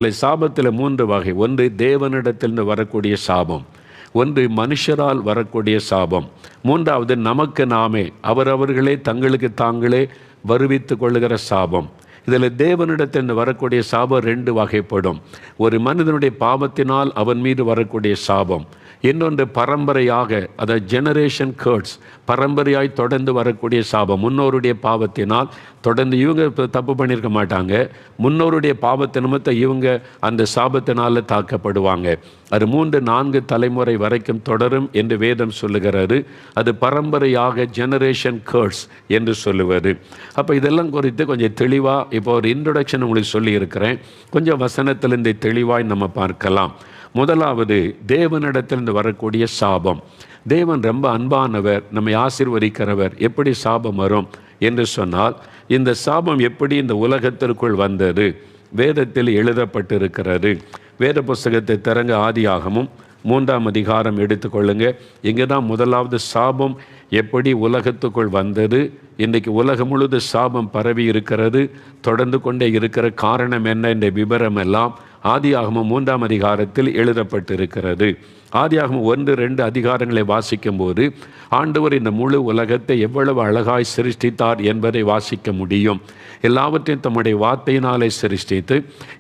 சாபத்தில் 3 வகை. ஒன்று தேவனிடத்திலிருந்து வரக்கூடிய சாபம், ஒன்று மனுஷரால் வரக்கூடிய சாபம், மூன்றாவது நமக்கு நாமே அவரவர்களே தங்களுக்கு தாங்களே வருவித்து கொள்ளுகிற சாபம். இதில் தேவனிடத்திலிருந்து வரக்கூடிய சாபம் 2 வகைப்படும். ஒரு மனிதனுடைய பாவத்தினால் அவன் மீது வரக்கூடிய சாபம், இன்னொன்று பரம்பரையாக, அதாவது ஜெனரேஷன் கர்ட்ஸ், பரம்பரையாய் தொடர்ந்து வரக்கூடிய சாபம். முன்னோருடைய பாவத்தினால் தொடர்ந்து இவங்க தப்பு பண்ணியிருக்க மாட்டாங்க, முன்னோருடைய பாவத்தை நிமித்த இவங்க அந்த சாபத்தினால் தாக்கப்படுவாங்க. அது 3-4 தலைமுறை வரைக்கும் தொடரும் என்று வேதம் சொல்லுகிறது. அது பரம்பரையாக ஜெனரேஷன் கர்ட்ஸ் என்று சொல்லுவது. அப்போ இதெல்லாம் குறித்து கொஞ்சம் தெளிவாக இப்போ ஒரு இன்ட்ரொடக்ஷன் உங்களுக்கு சொல்லியிருக்கிறேன். கொஞ்சம் வசனத்திலிருந்து தெளிவாய் நம்ம பார்க்கலாம். முதலாவது தேவனிடத்திலிருந்து வரக்கூடிய சாபம். தேவன் ரொம்ப அன்பானவர், நம்மை ஆசீர்வதிக்கிறவர். எப்படி சாபம் வரும் என்று சொன்னால், இந்த சாபம் எப்படி இந்த உலகத்திற்குள் வந்தது வேதத்தில் எழுதப்பட்டிருக்கிறது. வேத புஸ்தகத்தை திறங்க, ஆதியாகமும் 3ஆம் அதிகாரம் எடுத்துக்கொள்ளுங்க. இங்கே தான் முதலாவது சாபம் எப்படி உலகத்துக்குள் வந்தது, இன்றைக்கு உலகம் முழுது சாபம் பரவி இருக்கிறது, தொடர்ந்து கொண்டே இருக்கிற காரணம் என்ன என்ற விவரம் எல்லாம் ஆதியாகமம் 3ஆம் அதிகாரத்தில் எழுதப்பட்டிருக்கிறது. ஆதியாகமம் 1-2 அதிகாரங்களை வாசிக்கும் போது ஆண்டவர் இந்த முழு உலகத்தை எவ்வளவு அழகாய் சிருஷ்டித்தார் என்பதை வாசிக்க முடியும். எல்லாவற்றையும் தம்முடைய வார்த்தையினாலே சிருஷ்டித்து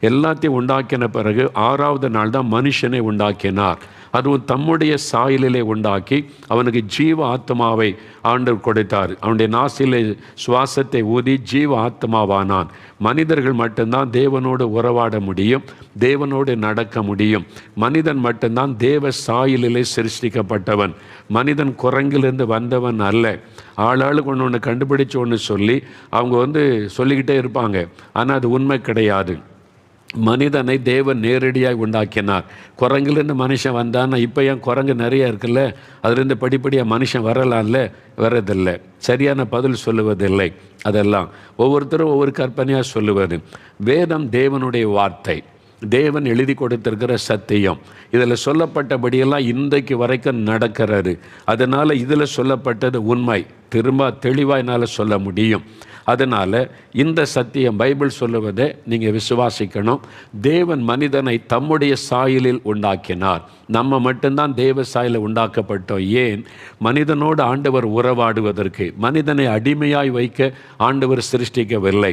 எல்லாத்தையும் உண்டாக்கின பிறகு 6ஆவது நாள் தான் மனுஷனை உண்டாக்கினார். அதுவும் தம்முடைய சாயலிலே உண்டாக்கி அவனுக்கு ஜீவ ஆத்மாவை ஆண்டவர் கொடுத்தார். அவனுடைய நாசிலே சுவாசத்தை ஊதி ஜீவ ஆத்மாவானான். மனிதர்கள் மட்டும்தான் தேவனோடு உறவாட முடியும், தேவனோடு நடக்க முடியும். மனிதன் மட்டும்தான் தேவ சாயலிலே சிருஷ்டிக்கப்பட்டவன். மனிதன் குரங்கிலிருந்து வந்தவன் அல்ல. ஆளாளுக்கு ஒன்று கண்டுபிடிச்சு ஒன்று சொல்லி அவங்க சொல்லிக்கிட்டே இருப்பாங்க, ஆனால் அது உண்மை கிடையாது. மனிதனை தேவன் நேரடியாக உண்டாக்கினார். குரங்கிலிருந்து மனுஷன் வந்தான்னா இப்போ ஏன் குரங்கு நிறைய இருக்குல்ல, அதுலேருந்து படிப்படியாக மனுஷன் வரலாம்ல, வரதில்லை. சரியான பதில் சொல்லுவதில்லை. அதெல்லாம் ஒவ்வொருத்தரும் ஒவ்வொரு கற்பனையாக சொல்லுவது. வேதம் தேவனுடைய வார்த்தை, தேவன் எழுதி கொடுத்திருக்கிற சத்தியம். இதில் சொல்லப்பட்டபடியெல்லாம் இன்றைக்கு வரைக்கும் நடக்கிறது. அதனால் இதில் சொல்லப்பட்டது உண்மை. திரும்ப தெளிவாக என்னால் சொல்ல முடியும். அதனால் இந்த சத்தியம் பைபிள் சொல்லுவதை நீங்கள் விசுவாசிக்கணும். தேவன் மனிதனை தம்முடைய சாயலில் உண்டாக்கினார். நம்ம மட்டும்தான் தேவ சாயலில் உண்டாக்கப்பட்டோம். ஏன்? மனிதனோடு ஆண்டவர் உறவாடுவதற்கு. மனிதனை அடிமையாய் வைக்க ஆண்டவர் சிருஷ்டிக்கவில்லை.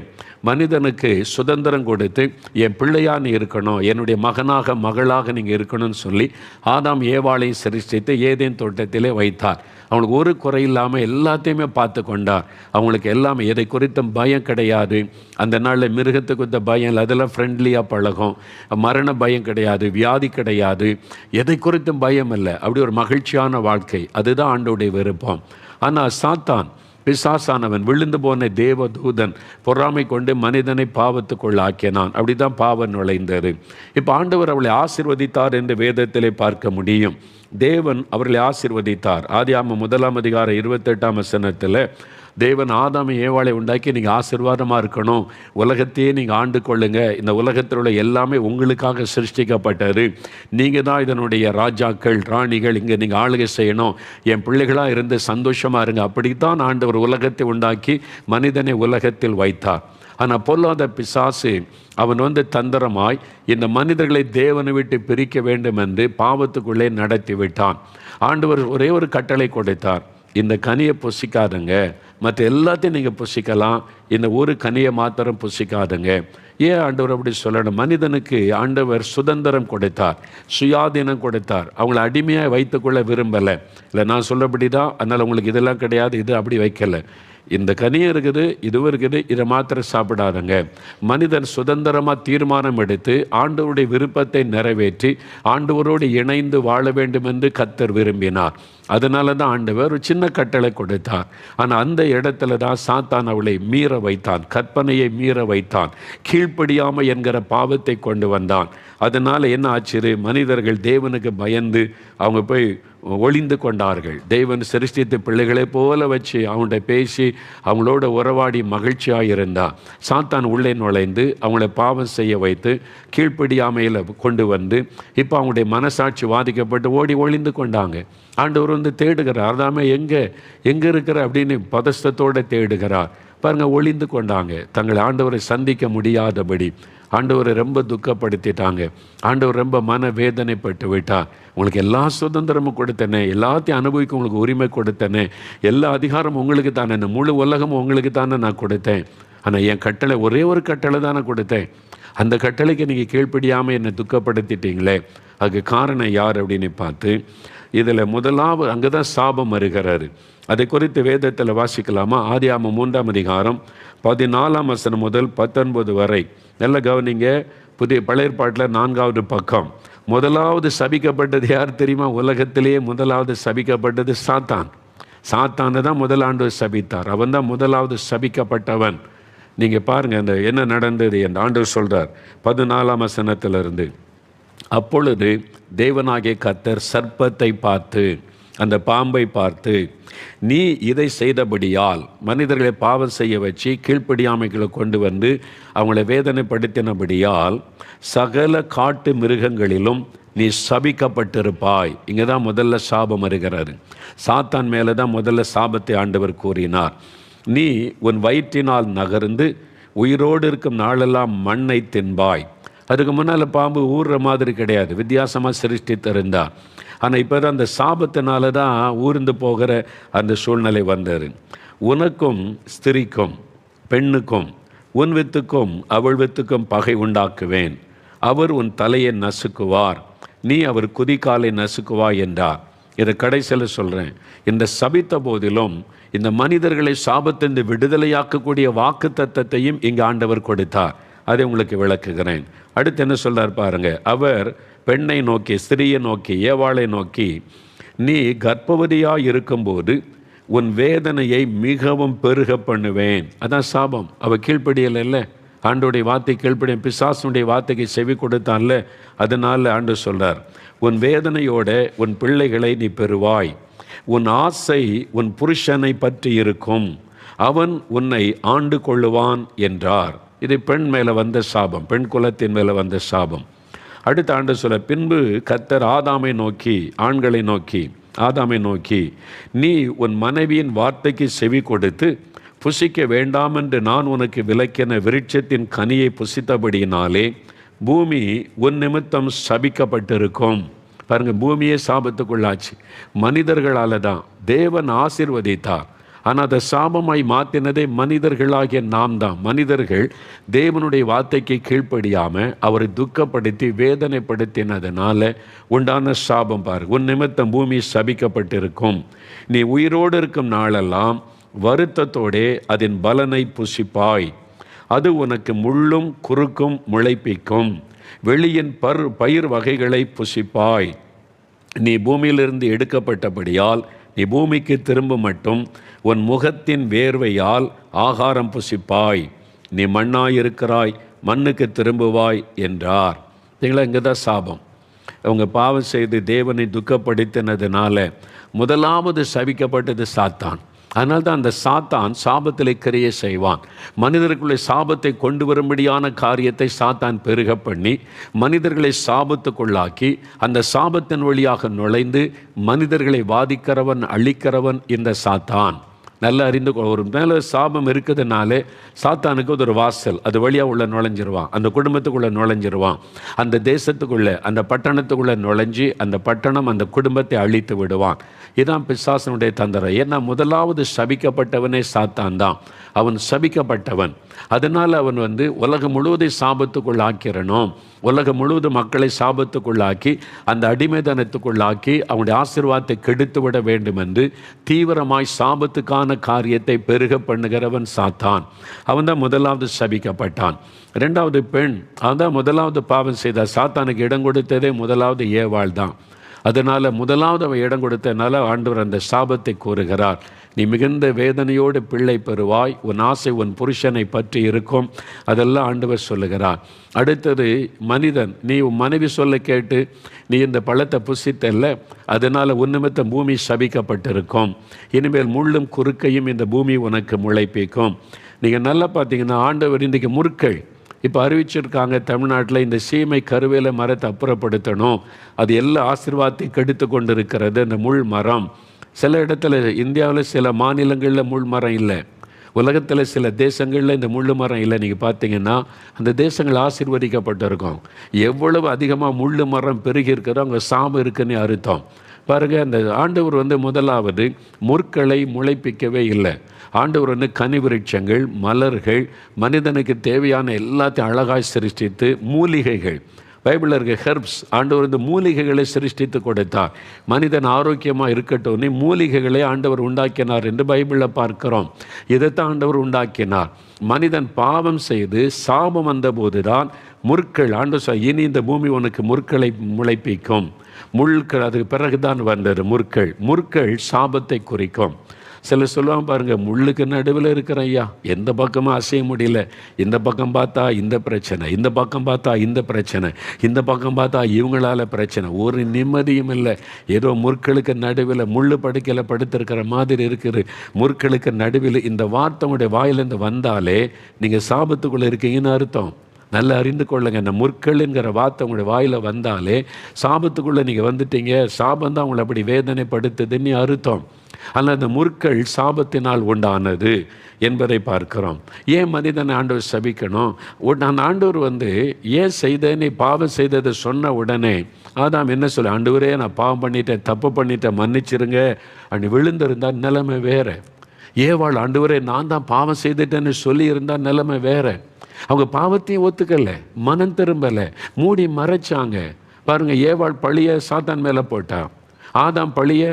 மனிதனுக்கு சுதந்திரம் கொடுத்து என் பிள்ளையா நீ இருக்கணும், என்னுடைய மகனாக மகளாக நீங்கள் இருக்கணும்னு சொல்லி ஆதாம் ஏவாளையும் சிருஷ்டித்து ஏதேன் தோட்டத்திலே வைத்தார். அவங்களுக்கு ஒரு குறை இல்லாமல் எல்லாத்தையுமே பார்த்து கொண்டார். அவங்களுக்கு எல்லாமே எதை குறித்தும் பயம் கிடையாது. அந்த நாளில் மிருகத்தை குறித்த பயம் இல்லை, அதெல்லாம் ஃப்ரெண்ட்லியாக பழகும். மரண பயம் கிடையாது, வியாதி கிடையாது, எதை குறித்தும் பயம் இல்லை. அப்படி ஒரு மகிழ்ச்சியான வாழ்க்கை. அதுதான் ஆண்டவருடைய விருப்பம். ஆனால் சாத்தான், பிசாசானவன், விழுந்து போன தேவதூதன் பொறாமை கொண்டு மனிதனை பாவத்துக்குள் ஆக்கினான். அப்படி தான் பாவம் நுழைந்தது. இப்போ ஆண்டவர் அவளை ஆசீர்வதித்தார் என்று வேதத்திலே பார்க்க முடியும். தேவன் அவர்களை ஆசீர்வதித்தார். ஆதியாகமம் 1ஆம் அதிகாரம் 28ஆம் வசனத்தில் தேவன் ஆதாம் ஏவாளை உண்டாக்கி நீங்கள் ஆசீர்வாதமாக இருக்கணும், உலகத்தையே நீங்கள் ஆண்டு கொள்ளுங்க, இந்த உலகத்தில் உள்ள எல்லாமே உங்களுக்காக சிருஷ்டிக்கப்பட்டது, நீங்கள் தான் இதனுடைய ராஜாக்கள் ராணிகள், இங்கே நீங்கள் ஆளுகை செய்யணும், என் பிள்ளைகளாக இருந்து சந்தோஷமாக இருங்க. அப்படித்தான் ஆண்டவர் உலகத்தை உண்டாக்கி மனிதனை உலகத்தில் வைத்தார். ஆனால் பொல்லாத பிசாசு அவன் தந்திரமாய் இந்த மனிதர்களை தேவனை விட்டு பிரிக்க வேண்டும் என்று பாவத்துக்குள்ளே நடத்தி விட்டான். ஆண்டவர் ஒரே ஒரு கட்டளை கொடுத்தார், இந்த கனியை புசிக்காதுங்க, மற்ற எல்லாத்தையும் நீங்கள் புசிக்கலாம், இந்த ஒரு கனியை மாத்திரம் புசிக்காதுங்க. ஏன் ஆண்டவர் அப்படி சொல்லணும்? மனிதனுக்கு ஆண்டவர் சுதந்திரம் கொடுத்தார், சுயாதீனம் கொடுத்தார். அவங்கள அடிமையாக வைத்துக்கொள்ள விரும்பலை. இல்லை, நான் சொல்லபடி தான், அதனால் உங்களுக்கு இதெல்லாம் கிடையாது, இது அப்படி வைக்கலை. இந்த கனியும் இருக்குது, இதுவும் இருக்குது, இதை மாத்திரம் சாப்பிடாதங்க. மனிதன் சுதந்திரமாக தீர்மானம் எடுத்து ஆண்டவருடைய விருப்பத்தை நிறைவேற்றி ஆண்டவரோடு இணைந்து வாழ வேண்டும் என்று கர்த்தர் விரும்பினார். அதனால தான் ஆண்டவர் ஒரு சின்ன கட்டளை கொடுத்தார். ஆனால் அந்த இடத்துல தான் சாத்தான் அவளை மீற வைத்தான், கற்பனையை மீற வைத்தான், கீழ்ப்படியாமை என்கிற பாவத்தை கொண்டு வந்தான். அதனால் என்ன ஆச்சு? மனிதர்கள் தேவனுக்கு பயந்து அவங்க போய் ஒளிந்து கொண்டார்கள். தேவன் சிருஷ்டித்த பிள்ளைகளை போல வச்சு அவங்கள்ட்ட பேசி அவங்களோட உறவாடி மகிழ்ச்சியாக இருந்தான். சாத்தான் உள்ளே நுழைந்து அவங்கள பாவம் செய்ய வைத்து கீழ்ப்படியாமையில் கொண்டு வந்து இப்போ அவங்களுடைய மனசாட்சி பாதிக்கப்பட்டு ஓடி ஒளிந்து கொண்டாங்க. ஆண்டவர் தேடுகிறார். அதாமே எங்கே இருக்கிற அப்படின்னு பதஸ்தத்தோடு தேடுகிறார். பாருங்கள், ஒளிந்து கொண்டாங்க, தங்களை ஆண்டவரை சந்திக்க முடியாதபடி. ஆண்டவரை ரொம்ப துக்கப்படுத்திட்டாங்க, ஆண்டவர் ரொம்ப மன வேதனைப்பட்டு விட்டார். உங்களுக்கு எல்லா சுதந்திரமும் கொடுத்தனே, எல்லாத்தையும் அனுபவிக்க உங்களுக்கு உரிமை கொடுத்தனே, எல்லா அதிகாரமும் உங்களுக்கு தானே, இந்த முழு உலகமும் உங்களுக்கு தானே நான் கொடுத்தேன். ஆனால் என் கட்டளை ஒரே ஒரு கட்டளை தானே கொடுத்தேன், அந்த கட்டளைக்கு நீங்கள் கீழ்ப்படியாமல் என்னை துக்கப்படுத்திட்டீங்களே, அதுக்கு காரணம் யார் அப்படின்னு பார்த்து இதில் முதலாவது அங்கே தான் சாபம் வருகிறாரு. அதை குறித்து வேதத்தில் வாசிக்கலாமா? ஆதியாகமம் 3ஆம் அதிகாரம் 14ஆம் வசனம் முதல் 19 வரை நல்ல கவனிங்க. பழைய ஏற்பாட்டில் 4வது பக்கம். முதலாவது சபிக்கப்பட்டது யார் தெரியுமா? உலகத்திலேயே முதலாவது சபிக்கப்பட்டது சாத்தான். சாத்தானை தான் முதலாண்டு சபித்தார். அவன் தான் முதலாவது சபிக்கப்பட்டவன். நீங்கள் பாருங்கள் அந்த என்ன நடந்தது என்று ஆண்டவர் சொல்கிறார் 14ஆம் வசனத்திலிருந்து. அப்பொழுது தேவனாகிய கர்த்தர் சர்ப்பத்தை பார்த்து, அந்த பாம்பை பார்த்து, நீ இதை செய்தபடியால் மனிதர்களை பாவம் செய்ய வச்சு கீழ்ப்படியாமைகளை கொண்டு வந்து அவங்கள வேதனைப்படுத்தினபடியால் சகல காட்டு மிருகங்களிலும் நீ சபிக்கப்பட்டிருப்பாய். இங்கே தான் முதல்ல சாபம் வருகிறாரு. சாத்தான் மேலே தான் முதல்ல சாபத்தை ஆண்டவர் கூறினார். நீ உன் வயிற்றினால் நகர்ந்து உயிரோடு இருக்கும் நாளெல்லாம் மண்ணை தின்பாய். அதுக்கு முன்னால் பாம்பு ஊறுற மாதிரி கிடையாது, வித்தியாசமாக சிருஷ்டித்திருந்தார். ஆனால் இப்போ தான் அந்த சாபத்தினால தான் ஊர்ந்து போகிற அந்த சூழ்நிலை வந்தார். உனக்கும் ஸ்திரிக்கும் பெண்ணுக்கும் உன் வித்துக்கும் அவள் வித்துக்கும் பகை உண்டாக்குவேன். அவர் உன் தலையை நசுக்குவார், நீ அவர் குதிகாலை நசுக்குவாய் என்றார். இதை கடைசியில் சொல்கிறேன். இந்த சபித்த போதிலும் இந்த மனிதர்களை சாபத்திலிருந்து விடுதலையாக்கக்கூடிய வாக்கு தத்தத்தையும் இங்கே ஆண்டவர் கொடுத்தார். அதை உங்களுக்கு விளக்குகிறேன். அடுத்து என்ன சொல்றார் பாருங்க. அவர் பெண்ணை நோக்கி, ஸ்திரியை நோக்கி, ஏவாளை நோக்கி, நீ கர்ப்பவதியாக இருக்கும்போது உன் வேதனையை மிகவும் பெருக பண்ணுவேன். அதான் சாபம். அவள் கீழ்ப்படியலை இல்லை, ஆண்டோடைய வார்த்தை கீழ்ப்படிய, பிசாசுடைய வார்த்தைக்கு செவி கொடுத்தான்ல, அதனால் ஆண்டு சொல்றார், உன் வேதனையோட உன் பிள்ளைகளை நீ பெறுவாய். உன் ஆசை உன் புருஷனை பற்றி இருக்கும், அவன் உன்னை ஆண்டு கொள்ளுவான் என்றார். இது பெண் மேலே வந்த சாபம், பெண் குலத்தின் மேலே வந்த சாபம். அடுத்த ஆண்டு சொல்ல, பின்பு கர்த்தர் ஆதாமை நோக்கி, ஆண்களை நோக்கி, ஆதாமை நோக்கி, நீ உன் மனைவியின் வார்த்தைக்கு செவி கொடுத்து புசிக்க வேண்டாம் என்று நான் உனக்கு விலக்கின விருட்சத்தின் கனியை புசித்தபடியினாலே பூமி உன் நிமித்தம் சபிக்கப்பட்டிருக்கும். பாருங்க, பூமியே சாபத்துக்குள்ளாச்சு. மனிதர்களால் தான் தேவன் ஆசீர்வதித்தார். ஆனால் அதை சாபமாய் மாற்றினதே மனிதர்களாகிய நாம் தான். மனிதர்கள் தேவனுடைய வார்த்தைக்கு கீழ்ப்படியாமல் அவரை துக்கப்படுத்தி வேதனைப்படுத்தினதுனால உண்டான சாபம் பாரு. உன் நிமித்தம் பூமி சபிக்கப்பட்டிருக்கும். நீ உயிரோடு இருக்கும் நாளெல்லாம் வருத்தத்தோடே அதன் பலனை புசிப்பாய். அது உனக்கு முள்ளும் குறுக்கும் முளைப்பிக்கும். வெளியின் பயிர் வகைகளை புசிப்பாய். நீ பூமியிலிருந்து எடுக்கப்பட்டபடியால் நீ பூமிக்கு திரும்ப மட்டும் உன் முகத்தின் வேர்வையால் ஆகாரம் புசிப்பாய். நீ மண்ணாயிருக்கிறாய், மண்ணுக்கு திரும்புவாய் என்றார். நீங்களா, இங்கே தான் சாபம். அவங்க பாவம் செய்து தேவனை துக்கப்படுத்தினதுனால முதலாவது சபிக்கப்பட்டது சாத்தான். அதனால தான் அந்த சாத்தான் சாபத்திலே கிரியை செய்வான். மனிதர்களுடைய சாபத்தை கொண்டு வரும்படியான காரியத்தை சாத்தான் பெருக பண்ணி மனிதர்களை சாபத்துக்குள்ளாக்கி அந்த சாபத்தின் வழியாக நுழைந்து மனிதர்களை வாதிக்கிறவன், அழிக்கிறவன் இந்த சாத்தான். நல்லா அறிந்து ஒரு மேலே சாபம் இருக்குதுனாலே சாத்தானுக்கு ஒரு வாசல், அது வழியாக உள்ள நுழைஞ்சிருவான், அந்த குடும்பத்துக்குள்ளே நுழைஞ்சிருவான், அந்த தேசத்துக்குள்ளே, அந்த பட்டணத்துக்குள்ளே நுழைஞ்சி அந்த பட்டணம் அந்த குடும்பத்தை அழித்து விடுவான். இதுதான் பிசாசனுடைய தந்திரம். ஏன்னா முதலாவது சபிக்கப்பட்டவனே சாத்தான் தான். அவன் சபிக்கப்பட்டவன். அதனால் அவன் உலகம் முழுவதும் சாபத்துக்குள் ஆக்கிறணும், உலகம் முழுவதும் மக்களை சாபத்துக்குள்ளாக்கி அந்த அடிமைதனத்துக்குள்ளாக்கி அவனுடைய ஆசீர்வாதத்தை கெடுத்து விட வேண்டும் என்று தீவிரமாய் சாபத்துக்கான காரியத்தை பெருக பண்ணுகிறவன் சாத்தான். அவன் தான் முதலாவது சபிக்கப்பட்டான். இரண்டாவது பெண், அவன் தான் முதலாவது பாவம் செய்தார். சாத்தானுக்கு இடம் கொடுத்ததே முதலாவது ஏவாள் தான். அதனால் முதலாவது அவன் இடம் கொடுத்ததுனால ஆண்டவர் அந்த சாபத்தை கூறுகிறார். நீ மிகுந்த வேதனையோடு பிள்ளை பெறுவாய், உன் ஆசை உன் புருஷனை பற்றி இருக்கும், அதெல்லாம் ஆண்டவர் சொல்லுகிறார். அடுத்தது மனிதன், நீ உன் மனைவி சொல்ல கேட்டு நீ இந்த பழத்தை புசித்தல்ல, அதனால் உன் நிமித்தம் பூமி சபிக்கப்பட்டிருக்கும். இனிமேல் முள்ளும் குறுக்கையும் இந்த பூமி உனக்கு முளைப்பிக்கும். நீங்கள் நல்லா பார்த்தீங்கன்னா ஆண்டவர் இன்றைக்கு முற்கள் இப்போ அறிவிச்சிருக்காங்க. தமிழ்நாட்டில் இந்த சீமை கருவேல மரத்தை அப்புறப்படுத்தணும், அது எல்லா ஆசீர்வாதத்தையும் கெடுத்து கொண்டு இருக்கிறது. இந்த முள் மரம் சில இடத்துல, இந்தியாவில் சில மாநிலங்களில் முள் மரம் இல்லை. உலகத்தில் சில தேசங்களில் இந்த முள்ளு மரம் இல்லை, நீங்கள் பார்த்தீங்கன்னா அந்த தேசங்கள் ஆசீர்வதிக்கப்பட்டிருக்கும். எவ்வளவு அதிகமாக முள்ளு மரம் பெருகி இருக்கிறதோ அங்கே சாபம் இருக்குன்னு அர்த்தம். பாருங்கள், அந்த ஆண்டவர் முதலாவது முற்களை முளைப்பிக்கவே இல்லை. ஆண்டவர் கனிவிருட்சங்கள், மலர்கள், மனிதனுக்கு தேவையான எல்லாத்தையும் அழகாய் சிருஷ்டித்து, மூலிகைகள், பைபிளில் இருக்க ஹெர்ப்ஸ், ஆண்டவர் மூலிகைகளை சிருஷ்டித்து கொடுத்தார். மனிதன் ஆரோக்கியமாக இருக்கட்டும் மூலிகைகளை ஆண்டவர் உண்டாக்கினார் என்று பைபிளில் பார்க்கிறோம். இதைத்தான் ஆண்டவர் உண்டாக்கினார். மனிதன் பாவம் செய்து சாபம் வந்தபோது தான் முற்கள், ஆண்டவர் இனி இந்த பூமி உனக்கு முற்களை முளைப்பிக்கும். முள்கள் அதுக்கு பிறகுதான் வந்தது முற்கள் சாபத்தை குறிக்கும். சிலர் சொல்லுவாங்க, பாருங்கள், முள்ளுக்கு நடுவில் இருக்கிற ஐயா, எந்த பக்கமும் அசைய முடியல, இந்த பக்கம் பார்த்தா இந்த பிரச்சனை, இந்த பக்கம் பார்த்தா இந்த பிரச்சனை, இந்த பக்கம் பார்த்தா இவங்களால பிரச்சனை, ஒரு நிம்மதியும் இல்லை. ஏதோ முற்களுக்கு நடுவில் முள்ளு படுக்கையில் படுத்திருக்கிற மாதிரி இருக்குது. முற்களுக்கு நடுவில் இந்த வார்த்தை உடைய வாயிலேருந்து வந்தாலே நீங்கள் சாபத்துக்குள்ளே இருக்கீங்கன்னு அர்த்தம். நல்லா அறிந்து கொள்ளுங்க. இந்த முற்கள் என்கிற வார்த்தை உங்களுடைய வாயில் வந்தாலே சாபத்துக்குள்ளே நீங்கள் வந்துட்டீங்க. சாபம் தான் உங்களை அப்படி வேதனைப்படுத்துதுன்னு அர்த்தம். ஆனால் அந்த முற்கள் சாபத்தினால் உண்டானது என்பதை பார்க்கிறோம். ஏன் மனிதனை ஆண்டவர் சபிக்கணும்? அந்த ஆண்டவர் ஏன் செய்தேன்னு பாவம் செய்ததை சொன்ன உடனே ஆதாம் என்ன சொல்ல, ஆண்டவரே நான் பாவம் பண்ணிட்டேன், தப்பு பண்ணிட்டேன், மன்னிச்சிருங்க அப்படி விழுந்திருந்தால் நிலைமை வேறு. ஏவாள், ஆண்டவரே நான் தான் பாவம் செய்துட்டேன்னு சொல்லியிருந்தால் நிலைமை வேறு. அவங்க பாவத்தையும் ஒத்துக்கலை, மனம் திரும்பலை, மூடி மறைச்சாங்க. பாருங்கள், ஏவாள் பழியை சாத்தான் மேலே போட்டா, ஆதாம் பழிய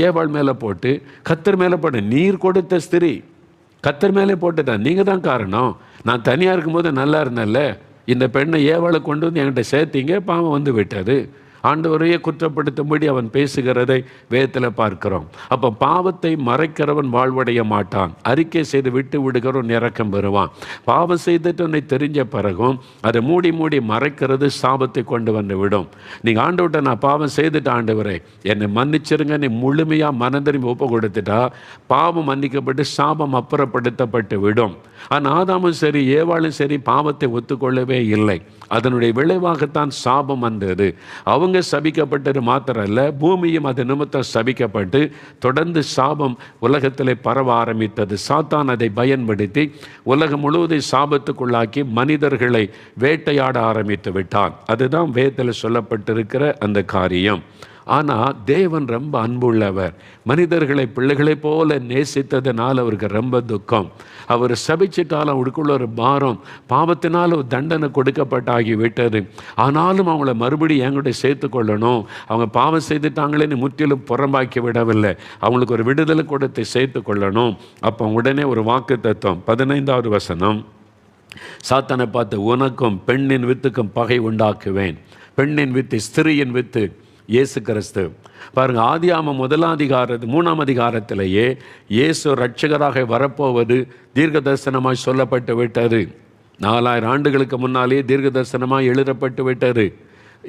ஏவாள் மேலே போட்டு கர்த்தர் மேலே போட்ட. நீர் கொடுத்த ஸ்திரீ கர்த்தர் மேலே போட்டுட்டான், நீங்கள் தான் காரணம். நான் தனியாக இருக்கும்போது நல்லா இருந்தேன்ல, இந்த பெண்ணை ஏவாளை கொண்டு வந்து என்கிட்ட சேர்த்தீங்க, பாவம் விட்டது. ஆண்டவரையே குற்றப்படுத்தும்படி அவன் பேசுகிறதை வேதத்தில் பார்க்கிறோம். அப்போ பாவத்தை மறைக்கிறவன் வாழ்வடைய மாட்டான், அறிக்கை செய்து விட்டு விடுகிறவன் இரக்கம் பெறுவான். பாவம் செய்துட்டு உன்னை தெரிஞ்ச பிறகும் அதை மூடி மூடி மறைக்கிறது சாபத்தை கொண்டு வந்து விடும். நீங்கள் ஆண்டவர்கிட்ட நான் பாவம் செய்துட்டு ஆண்டவரே என்னை மன்னிச்சிருங்க நீ முழுமையாக மனந்திரும்பி ஒப்பு கொடுத்துட்டா பாவம் மன்னிக்கப்பட்டு சாபம் அப்புறப்படுத்தப்பட்டு விடும். ஆனால் ஆதாமும் சரி ஏவாளும் சரி பாவத்தை ஒத்துக்கொள்ளவே இல்லை. அதனுடைய விளைவாகத்தான் சாபம் வந்தது. அவங்க சபிக்கப்பட்டது மாத்திரம் அல்ல, பூமியும் அது நிமித்தம் சபிக்கப்பட்டு தொடர்ந்து சாபம் உலகத்தில் பரவ ஆரம்பித்தது. சாத்தான் அதை பயன்படுத்தி உலகம் முழுவதும் சாபத்துக்குள்ளாக்கி மனிதர்களை வேட்டையாட ஆரம்பித்து விட்டான். அதுதான் வேதத்தில் சொல்லப்பட்டிருக்கிற அந்த காரியம். ஆனால் தேவன் ரொம்ப அன்புள்ளவர். மனிதர்களை பிள்ளைகளைப் போல நேசித்ததுனால அவருக்கு ரொம்ப துக்கம். அவர் சபிச்சிட்டால் அவருக்குள்ள ஒரு பாரம், பாவத்தினால் ஒரு தண்டனை கொடுக்கப்பட்டாகி விட்டது. ஆனாலும் அவங்கள மறுபடியும் என்கிட்ட சேர்த்து கொள்ளணும். அவங்க பாவம் செய்துட்டாங்களேன்னு முற்றிலும் புறம்பாக்கி விடவில்லை, அவங்களுக்கு ஒரு விடுதலை கொடுத்து சேர்த்து கொள்ளணும். அப்போ உடனே ஒரு வாக்கு தத்துவம் 15வது வசனம், சாத்தானை பார்த்து உனக்கும் பெண்ணின் வித்துக்கும் பகை உண்டாக்குவேன். பெண்ணின் வித்து, ஸ்திரியின் வித்து இயேசு கிறிஸ்து. பாருங்கள், ஆதியாகமம் 3ஆம் அதிகாரத்திலேயே இயேசு ரட்சகராக வரப்போவது தீர்க்க தரிசனமாய் சொல்லப்பட்டு விட்டது. 4000 ஆண்டுகளுக்கு முன்னாலேயே தீர்க்க தரிசனமாய் எழுதப்பட்டு விட்டது.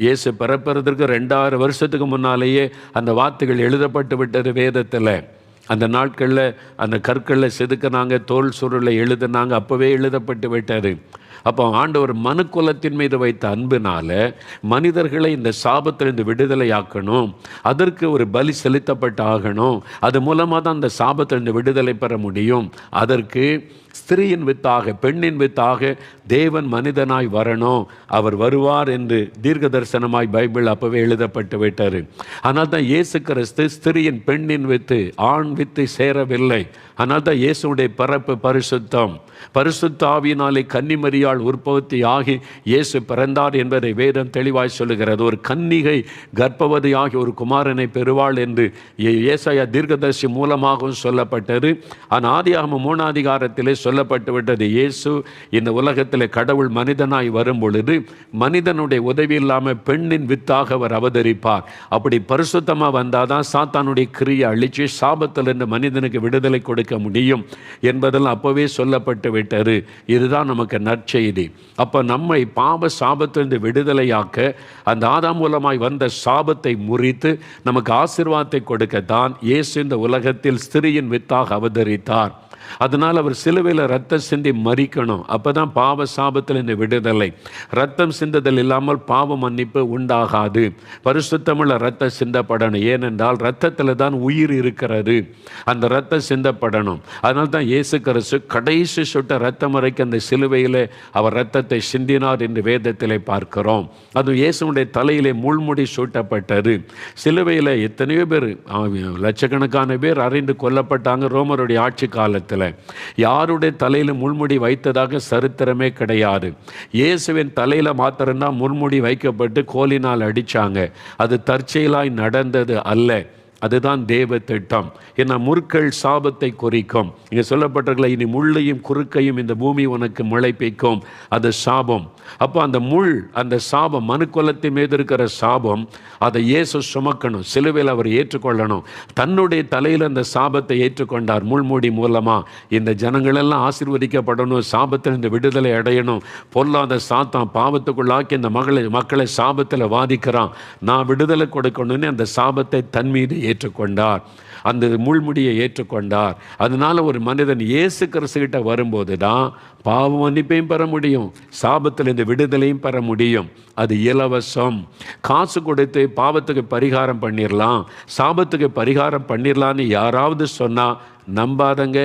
இயேசு பிறப்பதற்கு 2000 வருஷத்துக்கு முன்னாலேயே அந்த வார்த்தைகள் எழுதப்பட்டு விட்டது வேதத்தில். அந்த நாட்களில் அந்த கற்களில் செதுக்கினாங்க, தோல் சுருளை எழுதினாங்க, அப்போவே எழுதப்பட்டு விட்டது. அப்போ ஆண்டவர் மனுக்குலத்தின் மீது வைத்த அன்பினால மனிதர்களை இந்த சாபத்திலிருந்து விடுதலையாக்கணும், அதற்கு ஒரு பலி செலுத்தப்பட்டு ஆகணும். அது மூலமாக தான் அந்த சாபத்திலிருந்து விடுதலை பெற முடியும். அதற்கு ஸ்திரீயின் வித்தாக, பெண்ணின் வித்தாக தேவன் மனிதனாய் வரணும், அவர் வருவார் என்று தீர்க்க தரிசனமாய் பைபிள் அப்பவே எழுதப்பட்டு விட்டார். ஆனால் தான் இயேசு கிறிஸ்து ஸ்திரீயின் பெண்ணின் வித்து, ஆண் வித்து சேரவில்லை. ஆனால் தான் இயேசுடைய பிறப்பு பரிசுத்தம். பரிசுத்த ஆவியினாலே கன்னிமரியாள் உற்பத்தி ஆகி இயேசு பிறந்தார் என்பதை வேதம் தெளிவாய் சொல்லுகிறது. ஒரு கன்னிகை கர்ப்பவதியாகி ஒரு குமாரனை பெறுவாள் என்று ஏசாயா தீர்க்கதரிசி மூலமாகவும் சொல்லப்பட்டது. ஆனால் ஆதியாகமம் 3ஆம் அதிகாரத்திலே சொல்லப்பட்டு விட்டது, இயேசு இந்த உலகத்தில் கடவுள் மனிதனாய் வரும் பொழுது மனிதனுடைய உதவி இல்லாமல் பெண்ணின் வித்தாக அவர் அவதரிப்பார். அப்படி பரிசுத்தமாக வந்தாதான் சாத்தானுடைய கிரியை அழிச்சு சாபத்திலிருந்து மனிதனுக்கு விடுதலை கொடுக்க முடியும் என்பதெல்லாம் அப்போவே சொல்லப்பட்டு விட்டது. இதுதான் நமக்கு நற்செய்தி. அப்போ நம்மை பாவ சாபத்திலிருந்து விடுதலையாக்க அந்த ஆதாம் மூலமாய் வந்த சாபத்தை முறித்து நமக்கு ஆசீர்வாதத்தை கொடுக்கத்தான் இயேசு இந்த உலகத்தில் ஸ்திரீயின் வித்தாக அவதரித்தார். அதனால் அவர் சிலுவையில் ரத்தம் சிந்தி மரிக்கணும். அப்போ தான் பாவ சாபத்தில் இந்த விடுதலை. ரத்தம் சிந்துதல் இல்லாமல் பாவ மன்னிப்பு உண்டாகாது. பரிசுத்தமுள்ள ரத்தம் சிந்தப்படணும். ஏனென்றால் ரத்தத்தில் தான் உயிர் இருக்கிறது. அந்த ரத்தம் சிந்தப்படணும். அதனால தான் இயேசு கிறிஸ்து கடைசி சொட்ட ரத்தம் வரைக்கும் அந்த சிலுவையில் அவர் ரத்தத்தை சிந்தினார் என்று வேதத்திலே பார்க்கிறோம். அது இயேசுடைய தலையிலே முள்முடி சூட்டப்பட்டது. சிலுவையில் எத்தனையோ பேர், லட்சக்கணக்கான பேர் அறிந்து கொல்லப்பட்டாங்க ரோமருடைய ஆட்சி காலத்தில். யாருடைய தலையில் முள்முடி வைத்ததாக சரித்திரமே கிடையாது. இயேசுவின் தலையில் மாத்திரம்தான் முள்முடி வைக்கப்பட்டு கோலினால் அடித்தாங்க. அது தற்செயலாய் நடந்தது அல்ல. அதுதான் தேவ திட்டம். ஏன்னா முற்கள் சாபத்தை குறிக்கும். இங்கே சொல்லப்பட்டிருக்கல, இனி முள்ளையும் குறுக்கையும் இந்த பூமி உனக்கு முளைப்பிக்கும். அது சாபம். அப்போ அந்த முள், அந்த சாபம், மனுக்குலத்தின் மீது இருக்கிற சாபம், அதை இயேசு சுமக்கணும். சிலுவையில் அவர் ஏற்றுக்கொள்ளணும். தன்னுடைய தலையில் அந்த சாபத்தை ஏற்றுக்கொண்டார். முள்மூடி மூலமாக இந்த ஜனங்களெல்லாம் ஆசீர்வதிக்கப்படணும், சாபத்தில் இந்த விடுதலை அடையணும். பொல்லாத சாத்தான் பாவத்துக்குள்ளாக்கி இந்த மக்களை சாபத்தில் வாதிக்கிறான். நான் விடுதலை கொடுக்கணும்னு அந்த சாபத்தை தன் மீது ஏற்றுக்கொண்டார். அந்த முள்முடியை ஏற்றுக்கொண்டார். அதனால ஒரு மனிதன் இயேசு கிறிஸ்துகிட்ட வரும்போது தான் பாவ மன்னிப்பையும் பெற முடியும், சாபத்தில் இந்த விடுதலையும் பெற முடியும். அது இலவசம். காசு கொடுத்து பாவத்துக்கு பரிகாரம் பண்ணிடலாம், சாபத்துக்கு பரிகாரம் பண்ணிடலான்னு யாராவது சொன்னால் நம்பாதங்க,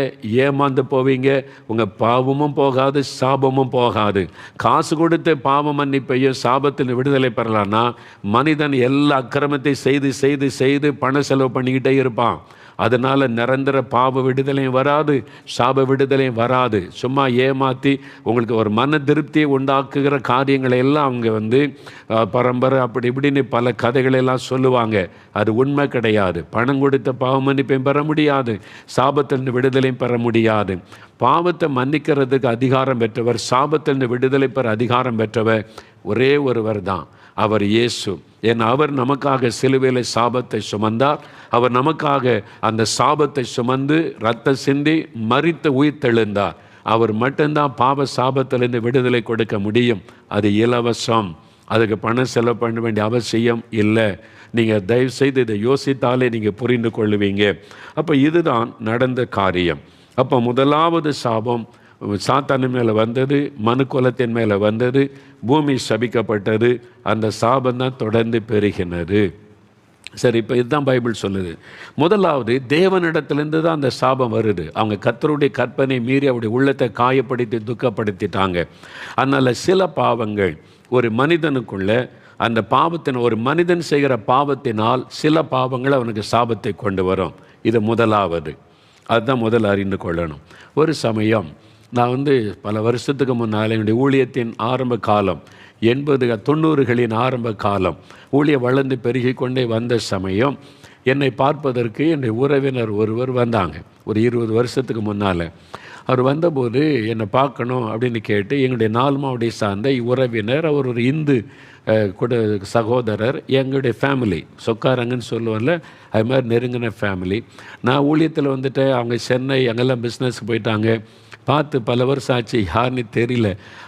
ஏமாந்து போவீங்க. உங்கள் பாவமும் போகாது, சாபமும் போகாது. காசு கொடுத்து பாவ மன்னிப்பையும் சாபத்தில் விடுதலை பெறலான்னா மனிதன் எல்லா அக்கிரமத்தை செய்து செய்து செய்து பண செலவு பண்ணிக்கிட்டே இருப்பான். அதனால் நிரந்தர பாவ விடுதலையும் வராது, சாப விடுதலையும் வராது. சும்மா ஏமாற்றி உங்களுக்கு ஒரு மன திருப்தியை உண்டாக்குகிற காரியங்களை எல்லாம் அவங்க பரம்பரை அப்படி இப்படின்னு பல கதைகளெல்லாம் சொல்லுவாங்க. அது உண்மை கிடையாது. பணம் கொடுத்த பாவ மன்னிப்பையும் பெற முடியாது, சாபத்திலிருந்து விடுதலையும் பெற முடியாது. பாவத்தை மன்னிக்கிறதுக்கு அதிகாரம் பெற்றவர், சாபத்திலிருந்து விடுதலை பெற அதிகாரம் பெற்றவர் ஒரே ஒருவர் தான், அவர் இயேசு. ஏன்னா அவர் நமக்காக சிலுவையில் சாபத்தை சுமந்தார். அவர் நமக்காக அந்த சாபத்தை சுமந்து ரத்தம் சிந்தி மரித்து உயிர் தெழுந்தார். அவர் மட்டும்தான் பாவ சாபத்திலிருந்து விடுதலை கொடுக்க முடியும். அது இலவசம். அதுக்கு பணம் செலவு பண்ண வேண்டிய அவசியம் இல்லை. நீங்கள் தயவுசெய்து இதை யோசித்தாலே நீங்கள் புரிந்து கொள்ளுவீங்க. அப்போ இதுதான் நடந்த காரியம். அப்போ முதலாவது சாபம் சாத்தானின் மேலே வந்தது, மனுக்குலத்தின் மேலே வந்தது, பூமி சபிக்கப்பட்டது. அந்த சாபம் தான் தொடர்ந்து பெருகினது. சரி, இப்போ இதுதான் பைபிள் சொல்லுது. முதலாவது தேவனிடத்திலிருந்து தான் அந்த சாபம் வருது. அவங்க கர்த்தருடைய கற்பனை மீறி அவருடைய உள்ளத்தை காயப்படுத்தி துக்கப்படுத்திட்டாங்க. அதனால் சில பாவங்கள் ஒரு மனிதனுக்குள்ள, அந்த பாவத்தின், ஒரு மனிதன் செய்கிற பாவத்தினால் சில பாவங்கள் அவனுக்கு சாபத்தை கொண்டு வரும். இது முதலாவது. அதுதான் முதல் அறிந்து கொள்ளணும். ஒரு சமயம் நான் பல வருஷத்துக்கு முன்னால் என்னுடைய ஊழியத்தின் ஆரம்ப காலம், 80-90களின் ஆரம்ப காலம், ஊழிய வளர்ந்து பெருகி கொண்டே வந்த சமயம் என்னை பார்ப்பதற்கு என்னுடைய உறவினர் ஒருவர் வந்தாங்க. ஒரு 20 வருஷத்துக்கு முன்னால் அவர் வந்தபோது என்னை பார்க்கணும் அப்படின்னு கேட்டு, எங்களுடைய நால்மாவுடைய சார்ந்த உறவினர், அவர் ஒரு இந்து சகோதரர், எங்களுடைய ஃபேமிலி, சொக்காரங்கன்னு சொல்லுவார்ல, அது மாதிரி நெருங்கின ஃபேமிலி. நான் ஊழியத்தில் அவங்க சென்னை அங்கெல்லாம் பிஸ்னஸ்க்கு போயிட்டாங்க. பார்த்து பல வருஷம் ஆச்சு, யாருன்னு தெரியல.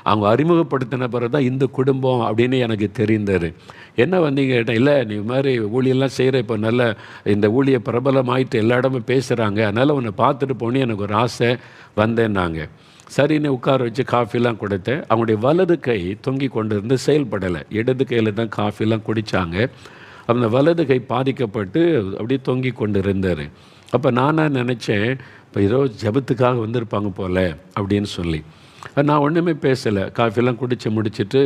அவங்க அறிமுகப்படுத்தின பிறகு தான் இந்த குடும்பம் அப்படின்னு எனக்கு தெரிந்தது. என்ன வந்தீங்க கேட்டேன். இல்லை, நீ மாதிரி ஊழியெல்லாம் செய்கிற, இப்போ நல்ல இந்த ஊழிய பிரபலமாயிட்டு எல்லா இடமும் பேசுகிறாங்க, அதனால் உன்னை பார்த்துட்டு போனே எனக்கு ஒரு ஆசை, வந்தேன்னாங்க. சரின்னு உட்கார வச்சு காஃபிலாம் கொடுத்தேன். அவங்களுடைய வலது கை தொங்கி கொண்டு இருந்து செயல்படலை. இடது கையில் தான் காஃபிலாம் குடித்தாங்க. அந்த வலது கை பாதிக்கப்பட்டு அப்படியே தொங்கி கொண்டு இருந்தார். அப்போ நானாக நினச்சேன், இப்போ ஏதோ ஜபத்துக்காக வந்திருப்பாங்க போல் அப்படின்னு சொல்லி நான் ஒன்றுமே பேசலை. காஃபிலாம் குடித்து முடிச்சுட்டு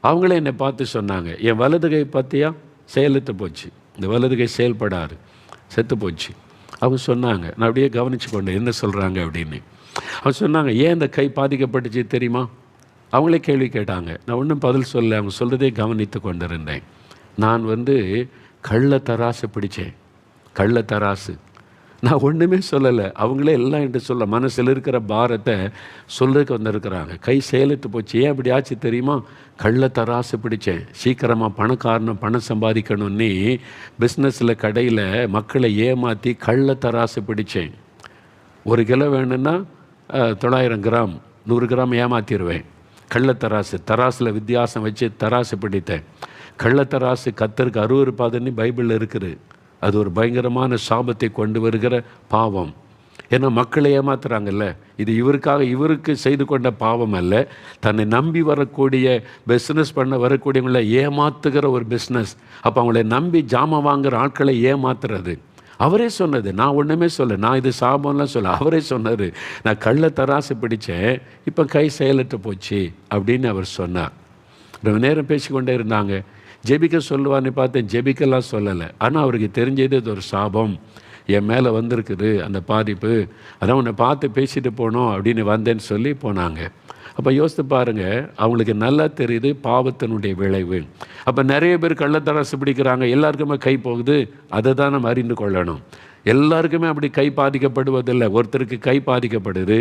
அவங்களே என்னை பார்த்து சொன்னாங்க, என் வலது கை பார்த்தியா, செயலத்து போச்சு, இந்த வலது கை செயல்படாது, செத்து போச்சு. அவங்க சொன்னாங்க. நான் அப்படியே கவனித்து கொண்டேன் என்ன சொல்கிறாங்க அப்படின்னு. அவங்க சொன்னாங்க, ஏன் இந்த கை பாதிக்கப்பட்டுச்சு தெரியுமா? அவங்களே கேள்வி கேட்டாங்க. நான் ஒன்றும் பதில் சொல்ல, அவங்க சொல்கிறதே கவனித்து கொண்டிருந்தேன். நான் கள்ள தராசு பிடிச்சேன். கள்ள தராசு. நான் ஒன்றுமே சொல்லலை. அவங்களே எல்லாம் என்று சொல்ல மனசில் இருக்கிற பாரத்தை சொல்றதுக்கு வந்திருக்கிறாங்க. கை செயலிட்டு போச்சு. ஏன் அப்படி ஆச்சு தெரியுமா? கள்ள தராசு பிடிச்சேன். சீக்கிரமாக பணம் சம்பாதிக்கணும்னு பிஸ்னஸில் கடையில் மக்களை ஏமாற்றி கள்ள தராசு பிடிச்சேன். 1 கிலோ வேணும்னா 900 கிராம் 100 கிராம் ஏமாற்றிடுவேன். கள்ளத்தராசு. தராசில் வித்தியாசம் வச்சு தராசு பிடித்தேன். கள்ளத்தராசு கர்த்தருக்கு அருவருப்பாதுன்னு பைபிளில் இருக்குது. அது ஒரு பயங்கரமான சாபத்தை கொண்டு வருகிற பாவம். ஏன்னா மக்களை ஏமாத்துறாங்கல்ல. இது இவருக்கு செய்து கொண்ட பாவம் அல்ல, தன்னை நம்பி வரக்கூடிய பிஸ்னஸ் பண்ண வரக்கூடியவங்களை ஏமாத்துகிற ஒரு பிஸ்னஸ். அப்போ அவங்களை நம்பி ஜாமான் வாங்குகிற ஆட்களை ஏமாத்துறது. அவரே சொன்னது, நான் ஒன்றுமே சொல்ல, நான் இது சாபம்லாம் சொல்ல. அவரே சொன்னார், நான் கள்ள தராசு பிடித்தேன், இப்போ கை செயலற்று போச்சு அப்படின்னு அவர் சொன்னார். ரொம்ப நேரம் பேசிக்கொண்டே இருந்தாங்க. ஜெபிக்க சொல்லுவான்னு பார்த்தேன், ஜெபிக்கெல்லாம் சொல்லலை. ஆனால் அவருக்கு தெரிஞ்சது இது ஒரு சாபம் என் மேலே வந்திருக்குது, அந்த பாதிப்பு, அதான் உன்னை பார்த்து பேசிட்டு போனோம் அப்படின்னு வந்தேன்னு சொல்லி போனாங்க. அப்போ யோசித்து பாருங்கள், அவங்களுக்கு நல்லா தெரியுது பாவத்தினுடைய விளைவு. அப்போ நிறைய பேர் கள்ளத்தராசு பிடிக்கிறாங்க, எல்லாருக்குமே கை போகுது. அதை தான் நம்ம அறிந்து கொள்ளணும். எல்லாருக்குமே அப்படி கை பாதிக்கப்படுவதில்லை. ஒருத்தருக்கு கை பாதிக்கப்படுது,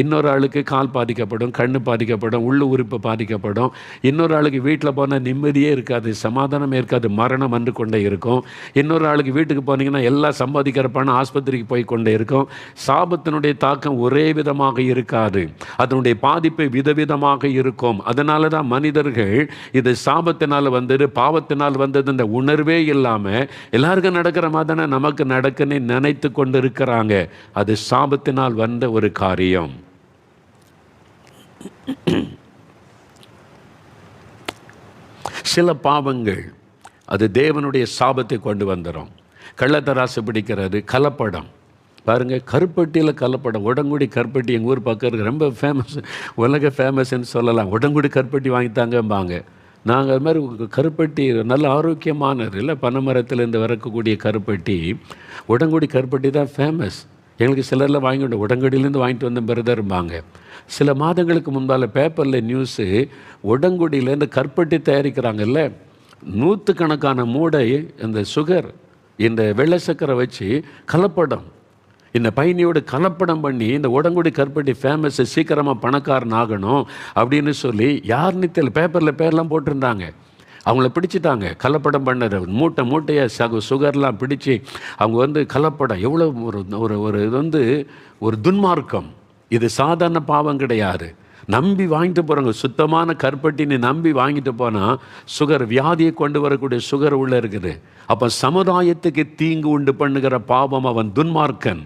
இன்னொரு ஆளுக்கு கால் பாதிக்கப்படும், கண்ணு பாதிக்கப்படும், உள்ளு உறுப்பு பாதிக்கப்படும். இன்னொரு ஆளுக்கு வீட்டில் போனால் நிம்மதியே இருக்காது, சமாதானமே இருக்காது, மரணம் வந்து கொண்டே இருக்கும். இன்னொரு ஆளுக்கு வீட்டுக்கு போனீங்கன்னா எல்லாம் சம்பாதிக்கிற பணம் ஆஸ்பத்திரிக்கு போய் கொண்டே இருக்கும். சாபத்தினுடைய தாக்கம் ஒரே விதமாக இருக்காது, அதனுடைய பாதிப்பு விதவிதமாக இருக்கும். அதனால தான் மனிதர்கள் இது சாபத்தினால் வந்தது, பாவத்தினால் வந்தது இந்த உணர்வே இல்லாமல் எல்லாருக்கும் நடக்கிற மாதிரி தானே நமக்கு நடக்குன்னு நினைத்து கொண்டு இருக்கிறாங்க. அது சாபத்தினால் வந்த ஒரு காரியம். சில பாவங்கள் அது தேவனுடைய சாபத்தை கொண்டு வந்துடும். கள்ளத்தராசு பிடிக்கிறது, கலப்படம். பாருங்க, கருப்பட்டியில் கலப்படம். உடங்குடி கருப்பட்டி எங்கள் ஊர் பக்கம் இருக்கு, ரொம்ப ஃபேமஸ், உலக ஃபேமஸ்ன்னு சொல்லலாம். உடங்குடி கருப்பட்டி வாங்கித்தாங்கம்பாங்க. நாங்கள் அது மாதிரி கருப்பட்டி நல்ல ஆரோக்கியமானது இல்லை, பனைமரத்துலேருந்து வரக்கூடிய கருப்பட்டி, உடங்குடி கருப்பட்டி தான் ஃபேமஸ். எங்களுக்கு சிலரில் வாங்கிட்டு உடங்குடியிலேருந்து வாங்கிட்டு வந்த பிரதர்பாங்க. சில மாதங்களுக்கு முன்பால் பேப்பரில் நியூஸு, உடங்குடியிலேருந்து கருப்பட்டி தயாரிக்கிறாங்கல்ல, 100கணக்கான மூடை இந்த சுகர், இந்த வெள்ளை சக்கரை வச்சு கலப்படம், இந்த பயணியோடு கலப்படம் பண்ணி இந்த உடங்குடி கருப்பட்டி ஃபேமஸ், சீக்கிரமாக பணக்காரன் ஆகணும் அப்படின்னு சொல்லி யாருன்னு தெரியல, பேப்பரில் பேர்லாம் போட்டிருந்தாங்க. அவங்கள பிடிச்சிட்டாங்க, கலப்படம் பண்ணது மூட்டையாக சுகர்லாம் பிடிச்சி அவங்க கலப்படம். எவ்வளோ ஒரு இது ஒரு துன்மார்க்கம். இது சாதாரண பாவம் கிடையாது. நம்பி வாங்கிட்டு போகிறாங்க, சுத்தமான கருப்பட்டின்னு நம்பி வாங்கிட்டு போனால் சுகர், வியாதியை கொண்டு வரக்கூடிய சுகர் உள்ளே இருக்குது. அப்போ சமுதாயத்துக்கு தீங்கு உண்டு பண்ணுகிற பாவம் அவன் துன்மார்க்கன்.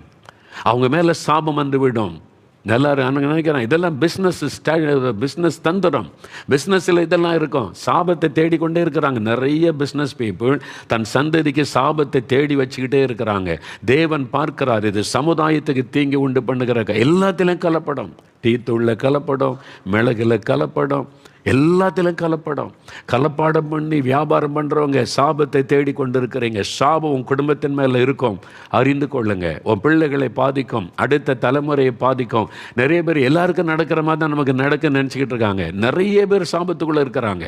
அவங்க மேலே சாபம் வந்து விடும். எல்லாரும் நினைக்கிறேன் இதெல்லாம் பிஸ்னஸ் தந்திரம், பிஸ்னஸில் இதெல்லாம் இருக்கும். சாபத்தை தேடிக்கொண்டே இருக்கிறாங்க. நிறைய பிஸ்னஸ் பீப்புள் தன் சந்ததிக்கு சாபத்தை தேடி வச்சுக்கிட்டே இருக்கிறாங்க. தேவன் பார்க்கிறார், இது சமுதாயத்துக்கு தீங்கு உண்டு பண்ணுகிற எல்லாத்திலும் கலப்படம். டீத்தூள்ல கலப்படம், மிளகுல கலப்படம், எல்லாத்திலும் கலப்படம். கலப்பாடம் பண்ணி வியாபாரம் பண்ணுறவங்க சாபத்தை தேடி கொண்டு இருக்கிறீங்க. சாபம் உன் குடும்பத்தின் மேலே இருக்கும், அறிந்து கொள்ளுங்க. உன் பிள்ளைகளை பாதிக்கும், அடுத்த தலைமுறையை பாதிக்கும். நிறைய பேர் எல்லாருக்கும் நடக்கிற மாதிரி தான் நமக்கு நடக்க நினச்சிக்கிட்டு இருக்காங்க. நிறைய பேர் சாபத்துக்குள்ளே இருக்கிறாங்க.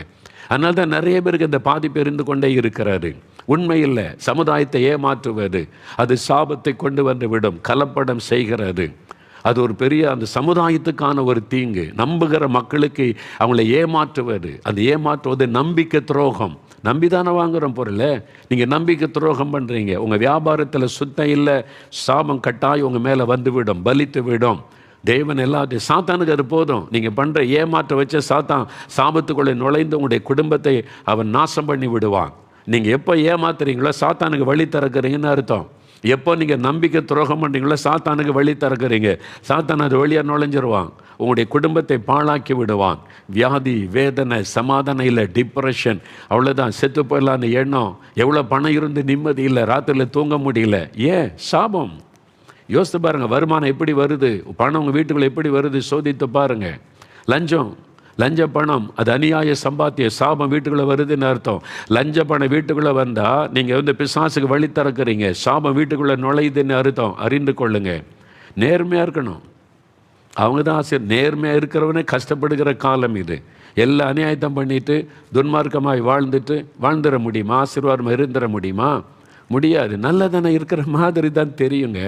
அதனால தான் நிறைய பேருக்கு இந்த பாதிப்பு இருந்து கொண்டே இருக்கிறாரு. உண்மை இல்லை, சமுதாயத்தை ஏமாற்றுவது அது சாபத்தை கொண்டு வந்து விடும். கலப்படம் செய்கிறது அது ஒரு பெரிய அந்த சமுதாயத்துக்கான ஒரு தீங்கு. நம்புகிற மக்களுக்கு அவங்களை ஏமாற்றுவது, அந்த ஏமாற்றுவது நம்பிக்கை துரோகம். நம்பிதானே வாங்குகிறோம் பொருளை, நீங்கள் நம்பிக்கை துரோகம் பண்ணுறீங்க. உங்கள் வியாபாரத்தில் சுத்தம் இல்லை, சாபம் கட்டாயம் உங்கள் மேலே வந்து விடும், பலித்து விடும். தேவன் எல்லாத்தையும், சாத்தானுக்கு அது போதும். நீங்கள் பண்ணுற ஏமாற்ற வச்ச சாத்தான் சாபத்துக்குள்ளே நுழைந்து உங்களுடைய குடும்பத்தை அவன் நாசம் பண்ணி விடுவான். நீங்கள் எப்போ ஏமாத்துறீங்களோ சாத்தானுக்கு வழி திறக்கிறீங்கன்னு அர்த்தம். எப்போ நீங்கள் நம்பிக்கை துரோகம் பண்ணுறீங்களோ சாத்தானுக்கு வழி திறக்கிறீங்க. சாத்தான் அது வழியாக நுழைஞ்சிருவான், உங்களுடைய குடும்பத்தை பாழாக்கி விடுவான். வியாதி, வேதனை, சமாதானம் இல்லை, டிப்ரெஷன், அவ்வளோதான், செத்து போயிடலான்னு எண்ணம். எவ்வளோ பணம் இருந்து நிம்மதி இல்லை, ராத்திரியில் தூங்க முடியல. ஏன்? சாபம். யோசித்து பாருங்கள், வருமானம் எப்படி வருது, பணம் உங்கள் வீட்டுக்குள்ளே எப்படி வருது, சோதித்து பாருங்கள். லஞ்ச பணம் அது அநியாய சம்பாத்திய, சாபம் வீட்டுக்குள்ளே வருதுன்னு அர்த்தம். லஞ்ச பணம் வீட்டுக்குள்ளே வந்தால் நீங்கள் பிசாசுக்கு வழி திறக்கிறீங்க, சாபம் வீட்டுக்குள்ளே நுழையுதுன்னு அர்த்தம். அறிந்து கொள்ளுங்க. நேர்மையாக இருக்கணும். அவங்க தான் ஆசிரியர். நேர்மையாக இருக்கிறவனே கஷ்டப்படுகிற காலம் இது. எல்லா அநியாயத்தம் பண்ணிட்டு துன்மார்க்கமாய் வாழ்ந்துட முடியுமா? ஆசீர்வாதமாக இருந்துட முடியுமா? முடியாது. நல்லதானே இருக்கிற மாதிரி தான் தெரியுங்க.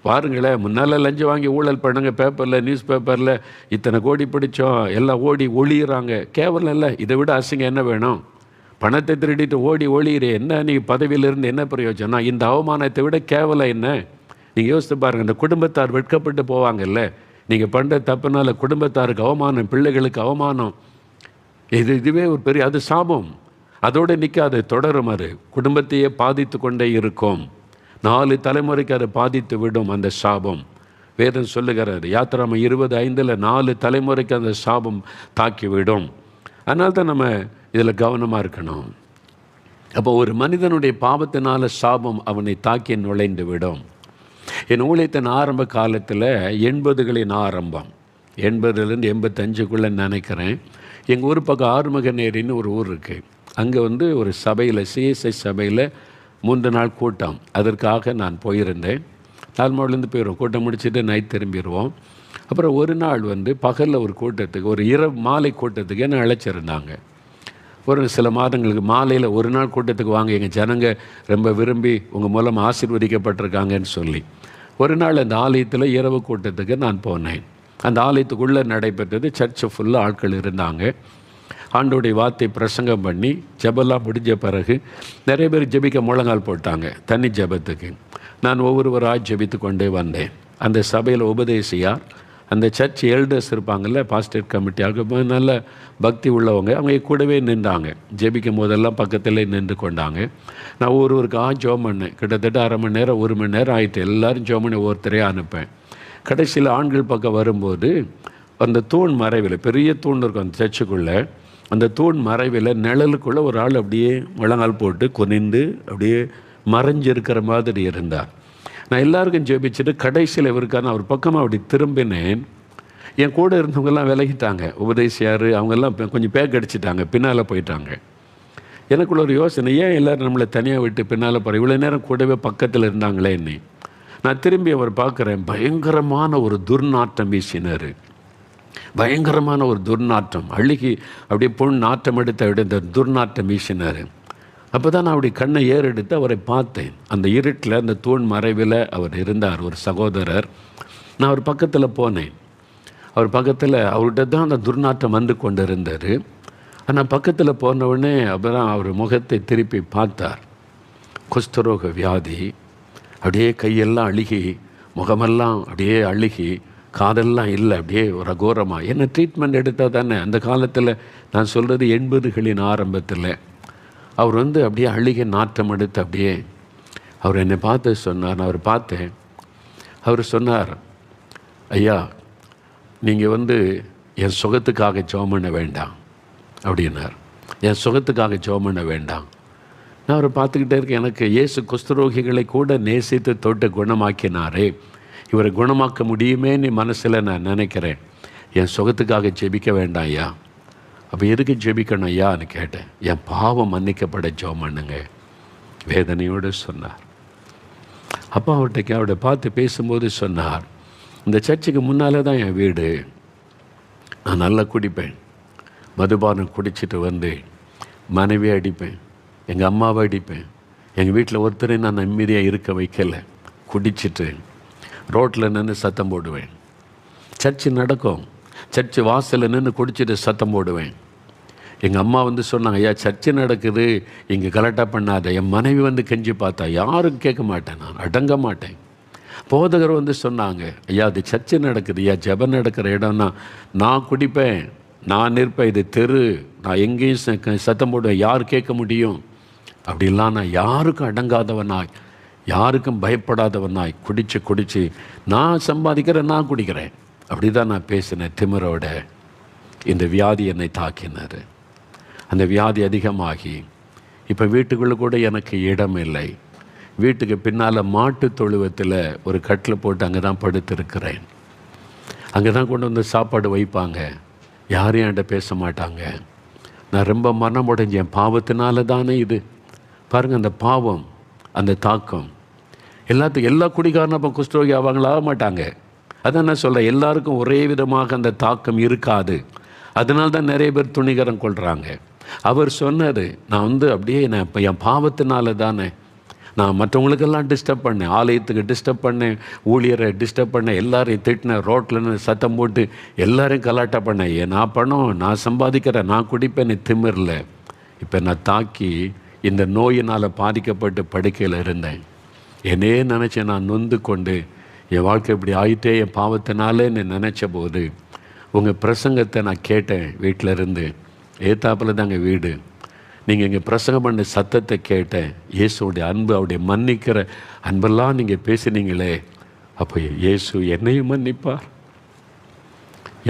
பாருங்களேன், முன்னால் லஞ்சம் வாங்கி ஊழல் பண்ணுங்க, பேப்பரில், நியூஸ் பேப்பரில் இத்தனை கோடி பிடிச்சோம், எல்லாம் ஓடி ஒளியிறாங்க. கேவலம் இல்லை, இதை விட அசிங்கம் என்ன வேணும்? பணத்தை திருடிட்டு ஓடி ஒளியிறே, என்ன நீ பதவியிலிருந்து என்ன பிரயோஜனம்? இந்த அவமானத்தை விட கேவலம் என்ன? நீங்கள் யோசித்து பாருங்கள். இந்த குடும்பத்தார் வெட்கப்பட்டு போவாங்கல்ல, நீங்கள் பண்ணுற தப்புனால குடும்பத்தாருக்கு அவமானம், பிள்ளைகளுக்கு அவமானம். இதுவே ஒரு பெரிய, அது சாபம். அதோடு நிற்காது, தொடரும். அது குடும்பத்தையே பாதித்து கொண்டே இருக்கும். 4 தலைமுறைக்கு அதை பாதித்து விடும் அந்த சாபம். வேதம் சொல்லுகிறார் யாத்திராம 20:5 4 தலைமுறைக்கு அந்த சாபம் தாக்கிவிடும். அதனால தான் நம்ம இதில் கவனமாக இருக்கணும். அப்போ ஒரு மனிதனுடைய பாவத்தினால சாபம் அவனை தாக்கி நுழைந்து விடும். என் ஊழியத்தின் ஆரம்ப காலத்தில் 80களின் ஆரம்பம், 80லேருந்து 85க்குள்ளே நினைக்கிறேன். எங்கள் ஊர் பக்கம் ஆறுமுகநேரின்னு ஒரு ஊர் இருக்குது. அங்கே ஒரு சபையில், சிஎஸ்ஐ சபையில் 3 நாள் கூட்டம். அதற்காக நான் போயிருந்தேன். 4 மணிலேருந்து போயிடுவோம், கூட்டம் முடிச்சுட்டு நைட் திரும்பிடுவோம். அப்புறம் ஒரு நாள் பகலில் ஒரு கூட்டத்துக்கு, ஒரு இரவு மாலை கூட்டத்துக்கு என்னை அழைச்சிருந்தாங்க. ஒரு சில மாதங்களுக்கு மாலையில் ஒரு நாள் கூட்டத்துக்கு வாங்க, எங்கள் ஜனங்க ரொம்ப விரும்பி உங்கள் மூலம் ஆசீர்வதிக்கப்பட்டிருக்காங்கன்னு சொல்லி ஒரு நாள் அந்த ஆலயத்தில் இரவு கூட்டத்துக்கு நான் போனேன். அந்த ஆலயத்துக்குள்ளே நடைபெற்றது. சர்ச்சு ஃபுல்லாக ஆட்கள் இருந்தாங்க. ஆண்டோடைய வார்த்தை பிரசங்கம் பண்ணி ஜெபெல்லாம் முடிஞ்ச பிறகு நிறைய பேர் ஜெபிக்க முழங்கால் போட்டாங்க தனி ஜெபத்துக்கு. நான் ஒவ்வொருவராக ஜெபித்து கொண்டே வந்தேன். அந்த சபையில் உபதேசியார், அந்த சர்ச் எல்டர்ஸ் இருப்பாங்கள்ல, பாஸ்டர் கமிட்டி, அவங்க நல்ல பக்தி உள்ளவங்க, அவங்க கூடவே நின்றாங்க. ஜெபிக்கும் போதெல்லாம் பக்கத்தில் நின்று கொண்டாங்க. நான் ஒவ்வொருவருக்காக ஜெபம் பண்ணேன். கிட்டத்தட்ட அரை மணி நேரம் 1 மணி நேரம் ஆகிட்டு. எல்லோரும் ஜெபம் பண்ணி ஒவ்வொருத்தரையே அனுப்பேன். கடைசியில் ஆண்கள் பக்கம் வரும்போது அந்த தூண் மறைவில், பெரிய தூண் இருக்கும் அந்த சர்ச்சுக்குள்ளே, அந்த தூண் மறைவில் நிழலுக்குள்ளே ஒரு ஆள் அப்படியே முழங்கால் போட்டு குனிந்து அப்படியே மறைஞ்சிருக்கிற மாதிரி இருந்தார். நான் எல்லாருக்கும் ஜெபிச்சுட்டு கடைசியில் இவருக்கான அவர் பக்கமாக அப்படி திரும்பினேன். என் கூட இருந்தவங்கெல்லாம் விலகிட்டாங்க. உபதேசியார் அவங்கெல்லாம் கொஞ்சம் பேக்கடிச்சிட்டாங்க, பின்னால் போயிட்டாங்க. எனக்குள்ள ஒரு யோசனை, ஏன் எல்லோரும் நம்மளை தனியாக விட்டு பின்னால் போகிற, இவ்வளோ நேரம் கூடவே பக்கத்தில் இருந்தாங்களே என்னை. நான் திரும்பி அவர் பார்க்குறேன். பயங்கரமான ஒரு துர்நாற்றம் வீசினார். பயங்கரமான ஒரு துர்நாற்றம், அழுகி அப்படியே பொன் நாற்றம் எடுத்து இந்த துர்நாற்றம் வீசினார். அப்போ தான் நான் அப்படி கண்ணை ஏறெடுத்து அவரை பார்த்தேன். அந்த இருட்டில், அந்த தூண் மறைவில் அவர் இருந்தார், ஒரு சகோதரர். நான் அவர் பக்கத்தில் போனேன். அவர் பக்கத்தில் அவர்கிட்ட தான் அந்த துர்நாற்றம் வந்து கொண்டு இருந்தார். ஆனால் பக்கத்தில் போனவுடனே அப்புறம் அவர் முகத்தை திருப்பி பார்த்தார். குஷ்டரோக வியாதி, அப்படியே கையெல்லாம் அழுகி, முகமெல்லாம் அப்படியே அழுகி, காதெல்லாம் இல்லை, அப்படியே ஒரு அகோரமாக. என்ன ட்ரீட்மெண்ட் எடுத்தால் தானே. அந்த காலத்தில் நான் சொல்கிறது 80களின் ஆரம்பத்தில். அவர் அப்படியே அழுகி நாற்றம் எடுத்து அப்படியே அவர் என்னை பார்த்து சொன்னார். நான் அவர் பார்த்தேன். அவர் சொன்னார், ஐயா நீங்கள் என் சுகத்துக்காக ஜெபம் பண்ண வேண்டாம் அப்படின்னார். என் சுகத்துக்காக ஜெபம் பண்ண வேண்டாம். நான் அவரை பார்த்துக்கிட்டே இருக்கேன். எனக்கு இயேசு குஷ்டரோகிகளை கூட நேசித்து தொட்டு குணமாக்கினாரே, இவரை குணமாக்க முடியுமேன்னு மனசில் நான் நினைக்கிறேன். என் சுகத்துக்காக ஜெபிக்க வேண்டாம் ஐயா. அப்போ எதுக்கு ஜெபிக்கணும் ஐயான்னு கேட்டேன். என் பாவம் மன்னிக்கப்பட ஜெபம் பண்ணுங்க வேதனையோடு சொன்னார். அப்பா அவர்கிட்ட பார்த்து பேசும்போது சொன்னார், இந்த சர்ச்சுக்கு முன்னால் தான் என் வீடு. நான் நல்லா குடிப்பேன், மதுபானம் குடிச்சிட்டு மனைவியை அடிப்பேன், எங்கள் அம்மாவை அடிப்பேன். எங்கள் வீட்டில் ஒருத்தரை நான் நிம்மதியாக இருக்க வைக்கலை. குடிச்சிட்டு ரோட்டில் நின்று சத்தம் போடுவேன். சர்ச்சு நடக்கும், சர்ச்சு வாசலில் நின்று குடிச்சிட்டு சத்தம் போடுவேன். எங்கள் அம்மா சொன்னாங்க, ஐயா சர்ச்சு நடக்குது, இங்கே கலட்டாக பண்ணாத. என் மனைவி கெஞ்சி பார்த்தா, யாரும் கேட்க மாட்டேன், நான் அடங்க மாட்டேன். போதகர் சொன்னாங்க, ஐயா அது சர்ச்சு நடக்குது, ஐயா ஜெபம் நடக்கிற இடம்னா நான் குடிப்பேன், நான் நிற்பேன், இது தெரு, நான் எங்கேயும் சத்தம் போடுவேன், யார் கேட்க முடியும். அப்படிலாம் நான் யாருக்கும் அடங்காதவனாய், யாருக்கும் பயப்படாதவனாய் குடிச்சு நான் சம்பாதிக்கிறேன், நான் குடிக்கிறேன். அப்படி தான் நான் பேசினேன் திமிரோட. இந்த வியாதி என்னை தாக்கினார். அந்த வியாதி அதிகமாகி இப்போ வீட்டுக்குள்ளே கூட எனக்கு இடம் இல்லை. வீட்டுக்கு பின்னால் மாட்டு தொழுவத்தில் ஒரு கட்டில் போட்டு அங்கே தான் படுத்திருக்கிறேன். அங்கே தான் கொண்டு சாப்பாடு வைப்பாங்க. யாரையும் என்கிட்ட பேச மாட்டாங்க. நான் ரொம்ப மனம் உடைஞ்சேன். பாவத்தினால தானே இது. பாருங்கள், அந்த பாவம், அந்த தாக்கம் எல்லா குடிகாரனும் அப்போ குஷ்டரோகி ஆவாங்களா? ஆக மாட்டாங்க. அதான் நான் சொல்கிறேன், எல்லாருக்கும் ஒரே விதமாக அந்த தாக்கம் இருக்காது. அதனால தான் நிறைய பேர் துணிகரம் கொள்கிறாங்க. அவர் சொன்னார், நான் அப்படியே நான் இப்போ என் பாவத்தினால தானே நான் மற்றவங்களுக்கெல்லாம் டிஸ்டர்ப் பண்ணேன், ஆலயத்துக்கு டிஸ்டர்ப் பண்ணேன், ஊழியரை டிஸ்டர்ப் பண்ணேன், எல்லாரையும் திட்டினேன், ரோட்டில் சத்தம் போட்டு எல்லாரையும் கலாட்டா பண்ணேன். நான் பணம், நான் சம்பாதிக்கிறேன், நான் குடிப்பேன் திமிரில். இப்போ நான் தாக்கி இந்த நோயினால் பாதிக்கப்பட்டு படுக்கையில் இருந்தேன். என்னே நினச்சேன், நான் நொந்து கொண்டு என் வாழ்க்கை இப்படி ஆகிட்டே என் பாவத்தினாலேன்னு நினச்ச போது உங்கள் பிரசங்கத்தை நான் கேட்டேன். வீட்டில் இருந்து ஏத்தாப்பில் தாங்க வீடு. நீங்கள் இங்கே பிரசங்கம் பண்ண சத்தத்தை கேட்டேன். இயேசுடைய அன்பு, அவருடைய மன்னிக்கிற அன்பெல்லாம் நீங்கள் பேசினீங்களே, அப்போ இயேசு என்னையும் மன்னிப்பார்,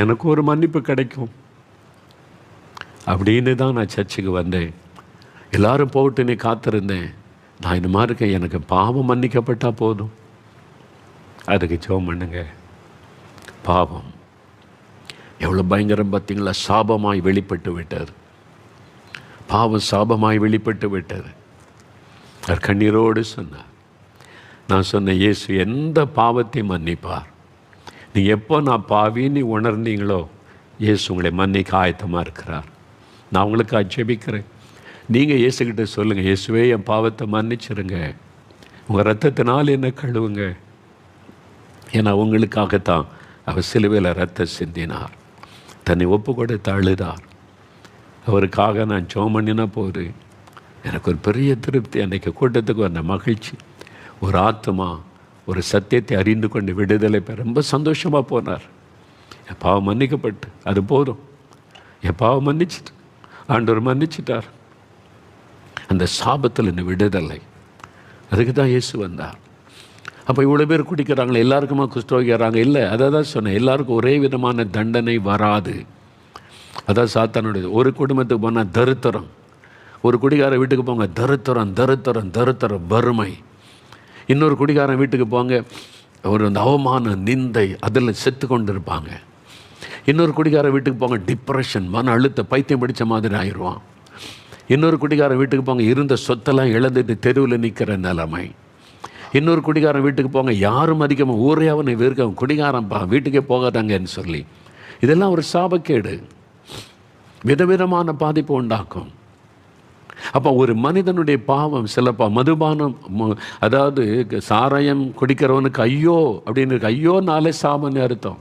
எனக்கு ஒரு மன்னிப்பு கிடைக்கும் அப்படின்னு தான் நான் சர்ச்சுக்கு வந்தேன். எல்லாரும் போட்டு நீ காத்திருந்தேன். நான் இந்த மாதிரி இருக்கேன், எனக்கு பாவம் மன்னிக்கப்பட்டால் போதும். அதுக்கு ஜெபம் பண்ணுங்க. பாவம் எவ்வளோ பயங்கரம் பார்த்தீங்களா? சாபமாய் வெளிப்பட்டு விட்டார். பாவம் சாபமாய் வெளிப்பட்டு விட்டார். அவர் கண்ணீரோடு சொன்னார். நான் சொன்னேன், இயேசு எந்த பாவத்தையும் மன்னிப்பார். நீங்கள் எப்போ நான் பாவின்னு உணர்ந்தீங்களோ, இயேசு உங்களை மன்னிக்க ஆயத்தமாக இருக்கிறார். நான் உங்களுக்கு ஜெபிக்கிறேன். நீங்கள் இயேசுக்கிட்ட சொல்லுங்கள், இயேசுவே என் பாவத்தை மன்னிச்சிருங்க, உங்கள் ரத்தத்தினால் என்ன கழுவுங்க. ஏன்னா உங்களுக்காகத்தான் அவர் சிலுவையில் ரத்தம் சிந்தினார், தன்னை ஒப்பு கொடுத்து அழுதார். அவருக்காக நான் ஜெபம் பண்ணினா போது எனக்கு ஒரு பெரிய திருப்தி. அன்றைக்கு கூட்டத்துக்கு வந்த மகிழ்ச்சி, ஒரு ஆத்மா ஒரு சத்தியத்தை அறிந்து கொண்டு விடுதலை பெற ரொம்ப சந்தோஷமாக போனார். என் பாவம் மன்னிக்கப்பட்டு அது போதும், என் பாவம் மன்னிச்சிட்டு ஆண்டவர் மன்னிச்சிட்டார். அந்த சாபத்தில் இந்த விடுதலை, அதுக்கு தான் இயேசு வந்தார். அப்போ இவ்வளோ பேர் குடிக்கிறாங்களே, எல்லாருக்குமா குஷ்டரோகிறாங்க? இல்லை, அதை தான் சொன்னேன், எல்லாருக்கும் ஒரே விதமான தண்டனை வராது. அதான் சாத்தானுடைய. ஒரு குடும்பத்துக்கு போனால் தரித்திரம், ஒரு குடிகாரன் வீட்டுக்கு போங்க தரித்திரம் தரித்திரம் தரித்திரம் வறுமை. இன்னொரு குடிகாரன் வீட்டுக்கு போங்க, ஒரு அவமான நிந்தை, அதில் செத்து கொண்டு இருப்பாங்க. இன்னொரு குடிகாரன் வீட்டுக்கு போங்க டிப்ரெஷன், மன அழுத்த, பைத்தியம் பிடிச்ச மாதிரி ஆயிடுவான். இன்னொரு குடிகாரன் வீட்டுக்கு போங்க இருந்த சொத்தெல்லாம் இழந்துட்டு தெருவில் நிற்கிற நிலைமை. இன்னொரு குடிகாரன் வீட்டுக்கு போங்க யாரும் அதிகமாக ஊரே அவனை வெறுக்க, குடிகாரன்ப்பா வீட்டுக்கே போகாதாங்கன்னு சொல்லி. இதெல்லாம் ஒரு சாபக்கேடு, விதவிதமான பாதிப்பு உண்டாக்கும். அப்போ ஒரு மனிதனுடைய பாவம் சிலப்பா மதுபானம், அதாவது சாராயம் குடிக்கிறவனுக்கு ஐயோ அப்படின்னு இருக்கு. ஐயோனாலே சாபம்னு அர்த்தம்.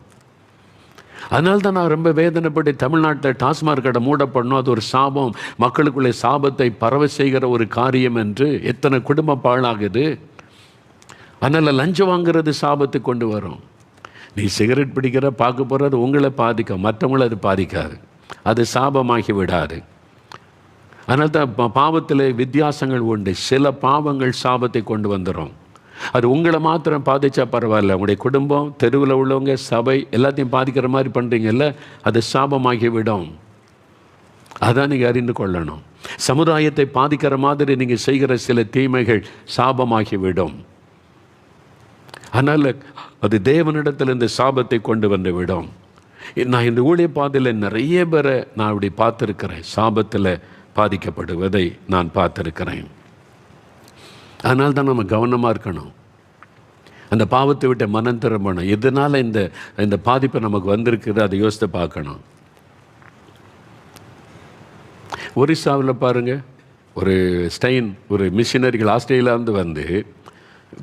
அதனால தான் நான் ரொம்ப வேதனைப்பட்டு தமிழ்நாட்டில் டாஸ்மாக் கடை மூடப்படணும், அது ஒரு சாபம், மக்களுக்குள்ளே சாபத்தை பரவ செய்கிற ஒரு காரியம் என்று எத்தனை குடும்பம் பாழாகுது. அதனால் லஞ்சம் வாங்குறது சாபத்தை கொண்டு வரும். நீ சிகரெட் பிடிக்கிற பார்க்க போகிறது உங்களை பாதிக்கும், மற்றவங்களை அது பாதிக்காது, அது சாபமாகி விடாது. அதனால தான் பாவத்தில் வித்தியாசங்கள் உண்டு. சில பாவங்கள் சாபத்தை கொண்டு வந்துடும். அது உங்களை மாத்திரம் பாதிச்சா பரவாயில்ல, உங்களுடைய குடும்பம், தெருவில் உள்ளவங்க, சபை எல்லாத்தையும் பாதிக்கிற மாதிரி பண்ணுறீங்கல்ல, அது சாபமாகி விடும். அதான் நீங்கள் அறிந்து கொள்ளணும். சமுதாயத்தை பாதிக்கிற மாதிரி நீங்கள் செய்கிற சில தீமைகள் சாபமாகி விடும். அதனால் அது தேவனிடத்தில் இந்த சாபத்தை கொண்டு வந்து விடும். நான் இந்த ஊழிய பாதையில் நிறைய பேரை நான் அப்படி பார்த்துருக்கிறேன், சாபத்தில் பாதிக்கப்படுவதை நான் பார்த்துருக்கிறேன். அதனால தான் நம்ம கவனமாக இருக்கணும். அந்த பாவத்தை விட்டு மனம் திரும்பணும். எதனால் இந்த பாதிப்பு நமக்கு வந்திருக்குது அதை யோசித்து பார்க்கணும். ஒரிசாவில் பாருங்கள், ஒரு ஸ்டெயின், ஒரு மிஷினரிகள் ஆஸ்திரேலியாவிலேருந்து வந்து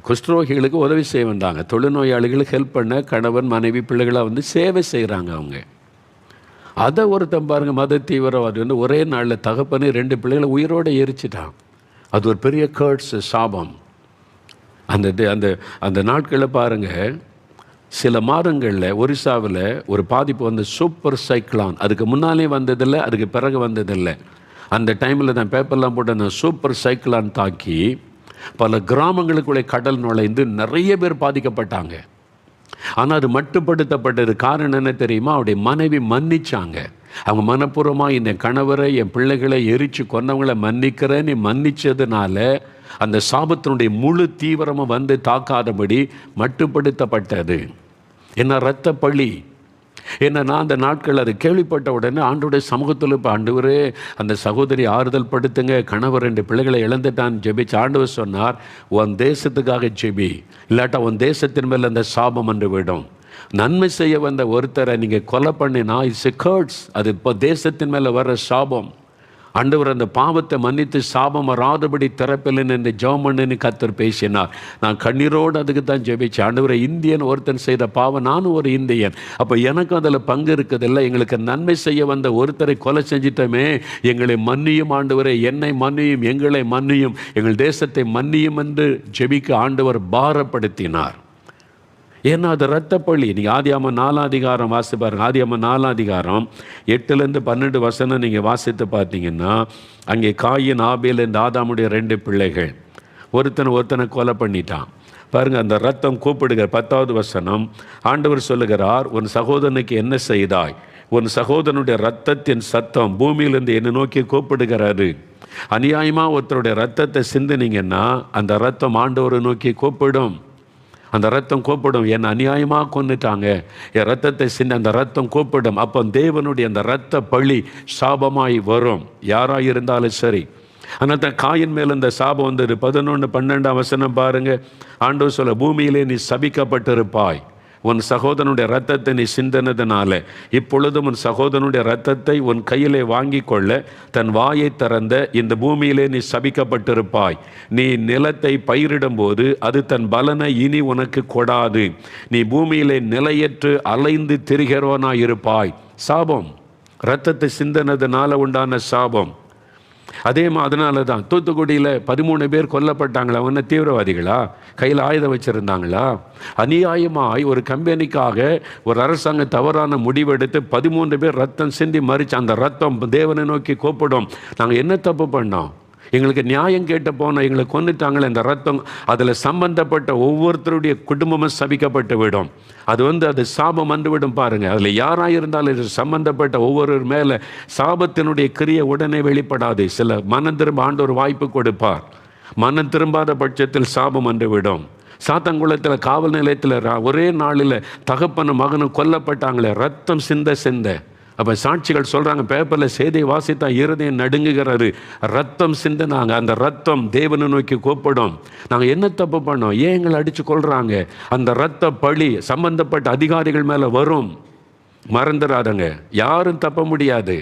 குஷ்டரோகிகளுக்கு உதவி செய்ய வந்தாங்க. தொழுநோயாளிகளுக்கு ஹெல்ப் பண்ண கணவன் மனைவி பிள்ளைகளாக வந்து சேவை செய்கிறாங்க அவங்க. அதை ஒருத்தன் பாருங்கள், மத தீவிரவாதி வந்து ஒரே நாளில் தகப்பனே 2 பிள்ளைகளை உயிரோடு எரிச்சிட்டான். அது ஒரு பெரிய கேர்ட்ஸ், சாபம். அந்த நாட்களில் பாருங்கள், சில மாதங்களில் ஒரிசாவில் ஒரு பாதிப்பு வந்து சூப்பர் சைக்ளான். அதுக்கு முன்னாலே வந்ததில்லை, அதுக்கு பிறகு வந்ததில்லை. அந்த டைமில் தான் பேப்பர்லாம் போட்டு அந்த சூப்பர் சைக்ளான் தாக்கி பல கிராமங்களுக்குள்ளே கடல் நுழைந்து நிறைய பேர் பாதிக்கப்பட்டாங்க. ஆனால் அது மட்டுப்படுத்தப்பட்டது. காரணம் என்ன தெரியுமா? அவருடைய மனைவி மன்னிச்சாங்க. அவங்க மனப்பூர்வமாக இந்த கணவரை, என் பிள்ளைகளை எரிச்சு கொன்னவங்களை மன்னிக்கிறேன்னு மன்னிச்சதுனால அந்த சாபத்தினுடைய முழு தீவிரமாக வந்து தாக்காதபடி மட்டுப்படுத்தப்பட்டது. என்ன இரத்த பழி. ஏன்னா அந்த நாட்கள் அது கேள்விப்பட்ட உடனே ஆண்டவருடைய சமூகத்தில் இப்போ ஆண்டவரே அந்த சகோதரி ஆறுதல் படுத்துங்க, கணவர் 2 பிள்ளைகளை இழந்துட்டான்னு ஜெபிச்சு ஆண்டவர் சொன்னார், உன் தேசத்துக்காக ஜெபி, இல்லாட்டா உன் தேசத்தின் மேல் அந்த சாபம் வந்து விடும். நன்மை செய்ய வந்த ஒருத்தரை நீங்கள் கொலை பண்ணினா இட்ஸ் எ கர்ட்ஸ். அது இப்போ தேசத்தின் மேலே வர்ற சாபம். ஆண்டவர் அந்த பாவத்தை மன்னித்து சாபம் வராதபடி திறப்பில்லைன்னு இந்த ஜெபம்னு கர்த்தர் பேசினார். நான் கண்ணீரோடு அதுக்கு தான் ஜெபிச்சேன். ஆண்டவரை, இந்தியன் ஒருத்தன் செய்த பாவம், நானும் ஒரு இந்தியன், அப்போ எனக்கும் அதில் பங்கு இருக்குதில்லை. எங்களுக்கு நன்மை செய்ய வந்த ஒருத்தரை கொலை செஞ்சிட்டோமே, எங்களை மன்னியும் ஆண்டவரை, என்னை மன்னியும், எங்களை மன்னியும், எங்கள் தேசத்தை மன்னியும் என்று ஜெபிக்க ஆண்டவர் பாரப்படுத்தினார். ஏன்னா அது இரத்தப்பழி. நீங்கள் ஆதியாகமம் 4ஆம் அதிகாரம் வாசி பாருங்கள். ஆதியாகமம் 4ஆம் அதிகாரம் 8லேருந்து 12 வசனம் நீங்கள் வாசித்து பார்த்தீங்கன்னா, அங்கே காயின் ஆபேல் இந்த ஆதாமுடைய 2 பிள்ளைகள் ஒருத்தனை கொலை பண்ணிட்டான் பாருங்கள். அந்த ரத்தம் கூப்பிடுகிற 10வது வசனம் ஆண்டவர் சொல்லுகிறார், உன் சகோதரனுக்கு என்ன செய்தாய்? உன் சகோதரனுடைய ரத்தத்தின் சத்தம் பூமியிலிருந்து என்னை நோக்கி கூப்பிடுகிறாரு. அநியாயமாக ஒருத்தருடைய ரத்தத்தை சிந்தினீங்கன்னா அந்த ரத்தம் ஆண்டவரை நோக்கி கூப்பிடும். அந்த ரத்தம் கூப்பிடும், என்னை அநியாயமாக கொன்னுட்டாங்க, என் ரத்தத்தை சிந்த அந்த ரத்தம் கூப்பிடும். அப்போ தேவனுடைய அந்த ரத்த பழி சாபமாய் வரும், யாராக இருந்தாலும் சரி. ஆனால் தான் காயின் மேலே இந்த சாபம் வந்தது. 11-12 வசனம் பாருங்க. ஆண்டவர் சொல்ல, பூமியிலே நீ சபிக்கப்பட்டிருப்பாய், உன் சகோதரனுடைய ரத்தத்தை நீ சிந்தனதுனால இப்பொழுதும் உன் சகோதரனுடைய ரத்தத்தை உன் கையிலே வாங்கி கொள்ள தன் வாயை திறந்த இந்த பூமியிலே நீ சபிக்கப்பட்டிருப்பாய். நீ நிலத்தை பயிரிடும் போது அது தன் பலனை இனி உனக்கு கொடாது. நீ பூமியிலே நிலையற்று அலைந்து திரிகிறவனாயிருப்பாய். சாபம், ரத்தத்தை சிந்தனதுனால உண்டான சாபம். அதனால தான் தூத்துக்குடியில் 13 பேர் கொல்லப்பட்டாங்களா? அவங்க தீவிரவாதிகளா? கையில் ஆயுதம் வச்சுருந்தாங்களா? அநியாயமாய் ஒரு கம்பெனிக்காக ஒரு அரசாங்கம் தவறான முடிவெடுத்து 13 பேர் ரத்தம் சிந்தி மறிச்சு அந்த ரத்தம் தேவனை நோக்கி கூப்பிடும். நாங்கள் என்ன தப்பு பண்ணோம்? எங்களுக்கு நியாயம் கேட்ட போனால் எங்களை கொன்னுட்டாங்களே. இந்த ரத்தம் அதில் சம்பந்தப்பட்ட ஒவ்வொருத்தருடைய குடும்பமும் சபிக்கப்பட்டு விடும். அது சாபம் வந்துவிடும் பாருங்கள். அதில் யாராக இருந்தாலும் இது சம்பந்தப்பட்ட ஒவ்வொரு மேலே சாபத்தினுடைய கிரியை உடனே வெளிப்படாது. சில மனம் திரும்ப ஆண்டவர் வாய்ப்பு கொடுப்பார். மனம் திரும்பாத பட்சத்தில் சாபம் வந்துவிடும். சாத்தங்குளத்தில் காவல் நிலையத்தில் ஒரே நாளில் தகப்பனும் மகனும் கொல்லப்பட்டாங்களே, ரத்தம் சிந்த. அப்போ சாட்சிகள் சொல்கிறாங்க, பேப்பரில் செய்தியை வாசித்தா இருதயம் நடுங்குகிறாரு, ரத்தம் சிந்தினாங்க. அந்த ரத்தம் தேவனை நோக்கி கூப்பிடும். நாங்கள் என்ன தப்பு பண்ணோம்? ஏன் எங்களை அடித்து கொள்கிறாங்க? அந்த ரத்த பழி சம்பந்தப்பட்ட அதிகாரிகள் மேலே வரும். மறந்துடாதங்க, யாரும் தப்ப முடியாது.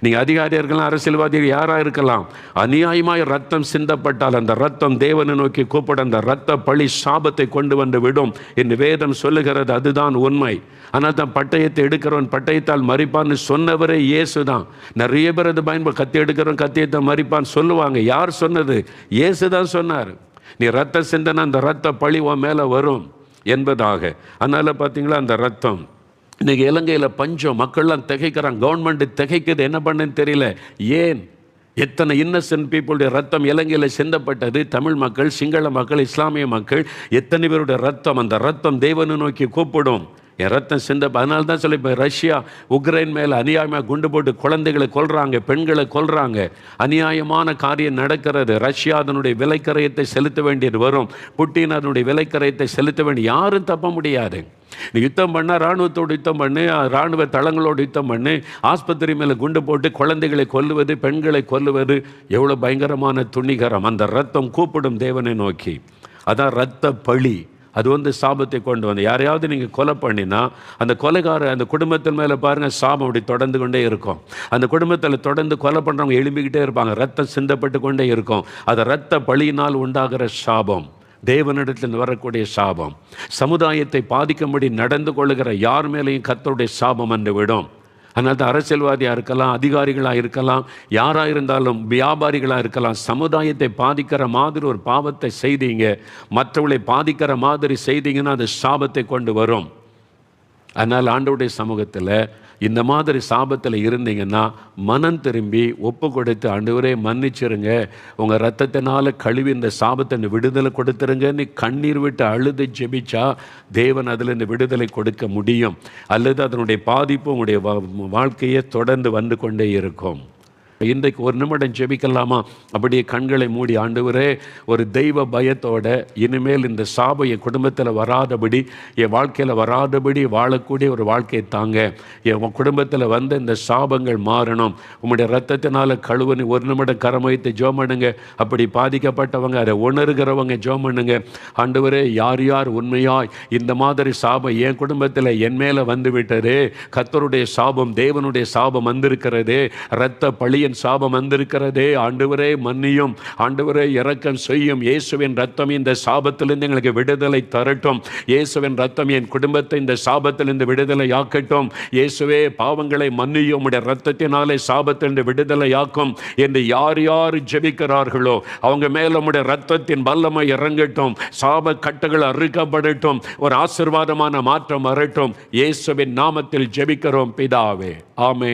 நீங்கள் அதிகாரியாக இருக்கலாம், அரசியல்வாதிகள் யாராக இருக்கலாம். அநியாயமாய் ரத்தம் சிந்தப்பட்டால் அந்த ரத்தம் தேவனை நோக்கி கூப்பிட அந்த ரத்த பழி சாபத்தை கொண்டு வந்து விடும் என்று வேதம் சொல்லுகிறது. அதுதான் உண்மை. ஆனால் தான் பட்டயத்தை எடுக்கிறவன் பட்டயத்தால் மறிப்பான்னு சொன்னவரே இயேசு தான். நிறைய பேர் அது கத்தி எடுக்கிறவன் கத்தியத்தை மறிப்பான்னு சொல்லுவாங்க. யார் சொன்னது? இயேசு தான் சொன்னார். நீ ரத்த சிந்தனை அந்த ரத்த பழி உன் மேலே வரும் என்பதாக. அதனால் பார்த்தீங்களா, அந்த ரத்தம் இன்றைக்கி இலங்கையில் பஞ்சம், மக்கள்லாம் திகைக்கிறாங்க. கவர்மெண்ட் திகைக்குது, என்ன பண்ணுன்னு தெரியல. ஏன்? எத்தனை இன்னசென்ட் பீப்புளுடைய ரத்தம் இலங்கையில் சிந்தப்பட்டது. தமிழ் மக்கள், சிங்கள மக்கள், இஸ்லாமிய மக்கள், எத்தனை பேருடைய ரத்தம். அந்த ரத்தம் தேவனை நோக்கி கூப்பிடும். என் ரத்தம் சிந்த. அதனால தான் சொல்லி, இப்போ ரஷ்யா உக்ரைன் மேலே அநியாயமாக குண்டு போட்டு குழந்தைகளை கொல்றாங்க, பெண்களை கொல்றாங்க. அநியாயமான காரியம் நடக்கிறது. ரஷ்யா அதனுடைய விலைக்கரையத்தை செலுத்த வேண்டியது வரும். புட்டின் அதனுடைய விலைக்கரையத்தை செலுத்த வேண்டிய. யாரும் தப்ப முடியாது. நீ யுத்தம் பண்ணால் இராணுவத்தோடு யுத்தம் பண்ணு, இராணுவ தளங்களோடு யுத்தம் பண்ணு. ஆஸ்பத்திரி மேலே குண்டு போட்டு குழந்தைகளை கொல்லுவது, பெண்களை கொல்லுவது எவ்வளோ பயங்கரமான துணிகரம். அந்த ரத்தம் கூப்பிடும் தேவனை நோக்கி. அதான் ரத்த பழி. அது சாபத்தை கொண்டு வந்து யாரையாவது நீங்கள் கொலை பண்ணினா அந்த கொலைகார அந்த குடும்பத்தின் மேலே பாருங்கள், சாபம் அப்படி தொடர்ந்து கொண்டே இருக்கும். அந்த குடும்பத்தில் தொடர்ந்து கொலை பண்ணுறவங்க எழும்பிக்கிட்டே இருப்பாங்க. ரத்தம் சிந்தப்பட்டு கொண்டே இருக்கும். அது ரத்த பழியினால் உண்டாகிற சாபம், தேவனிடத்தில் வரக்கூடிய சாபம். சமுதாயத்தை பாதிக்கும்படி நடந்து கொள்ளுகிற யார் மேலேயும் கர்த்தருடைய சாபம் வந்து விடும். அதனால் தான் அரசியல்வாதியாக இருக்கலாம், அதிகாரிகளாக இருக்கலாம், யாராக இருந்தாலும், வியாபாரிகளாக இருக்கலாம், சமுதாயத்தை பாதிக்கிற மாதிரி ஒரு பாவத்தை செய்தீங்க, மற்றவர்களை பாதிக்கிற மாதிரி செய்தீங்கன்னா அது சாபத்தை கொண்டு வரும். அதனால் ஆண்டவருடைய சமூகத்தில் இந்த மாதிரி சாபத்தில் இருந்தீங்கன்னா மனம் திரும்பி ஒப்பு கொடுத்து, ஆண்டவரே மன்னிச்சிருங்க, உங்கள் ரத்தத்தினால கழுவி இந்த சாபத்தை விடுதலை கொடுத்துருங்கன்னு கண்ணீர் விட்டு அழுது ஜெபிச்சா தேவன் அதில் இந்த விடுதலை கொடுக்க முடியும். அல்லது அதனுடைய பாதிப்பு உங்களுடைய வாழ்க்கையை தொடர்ந்து வந்து கொண்டே இருக்கும். இன்றைக்கு ஒரு நிமிடம் ஜெபிக்கலாமா? அப்படியே கண்களை மூடி, ஆண்டவரே ஒரு தெய்வ பயத்தோட இனிமேல் இந்த சாபம் என் குடும்பத்தில் வராதபடி, என் வாழ்க்கையில் வராதபடி வாழக்கூடிய ஒரு வாழ்க்கையை தாங்க. என் குடும்பத்தில் வந்த இந்த சாபங்கள் மாறணும். உங்களுடைய ரத்தத்தினால கழுவுன்னு ஒரு நிமிடம் கரம் வைத்து ஜெபம் பண்ணுங்க. அப்படி பாதிக்கப்பட்டவங்க, அதை உணர்கிறவங்க ஜெபம் பண்ணுங்க. ஆண்டவரே, யார் யார் உண்மையாய் இந்த மாதிரி சாபம் என் குடும்பத்தில் என் மேலே வந்து விட்டது, கர்த்தருடைய சாபம், தேவனுடைய சாபம் வந்திருக்கிறது, இரத்த பழியின் என் சாபம் வந்திருக்கிறதே, ஆண்டவரே மன்னியும், ஆண்டவரே இரக்கம் செய்யும். இயேசுவின் ரத்தம் இந்த சாபத்திலிருந்து எங்களுக்கு விடுதலை தரட்டும். இயேசுவின் ரத்தம் என் குடும்பத்தை இந்த சாபத்திலிருந்து விடுதலை ஆக்கட்டும். இயேசுவே பாவங்களை மன்னியும், உம்முடைய ரத்தத்தினாலே சாபத்திலிருந்து விடுதலை ஆக்கும் என்று யார் யார் ஜெபிக்கிறார்களோ அவங்க மேல உம்முடைய ரத்தத்தின் வல்லமை இறங்கட்டும். சாப கட்டுகள் அறுக்கப்படட்டும். ஒரு ஆசீர்வாதமான மாற்றம் வரட்டும். இயேசுவின் நாமத்தில் ஜெபிக்கிறோம் பிதாவே, ஆமென்.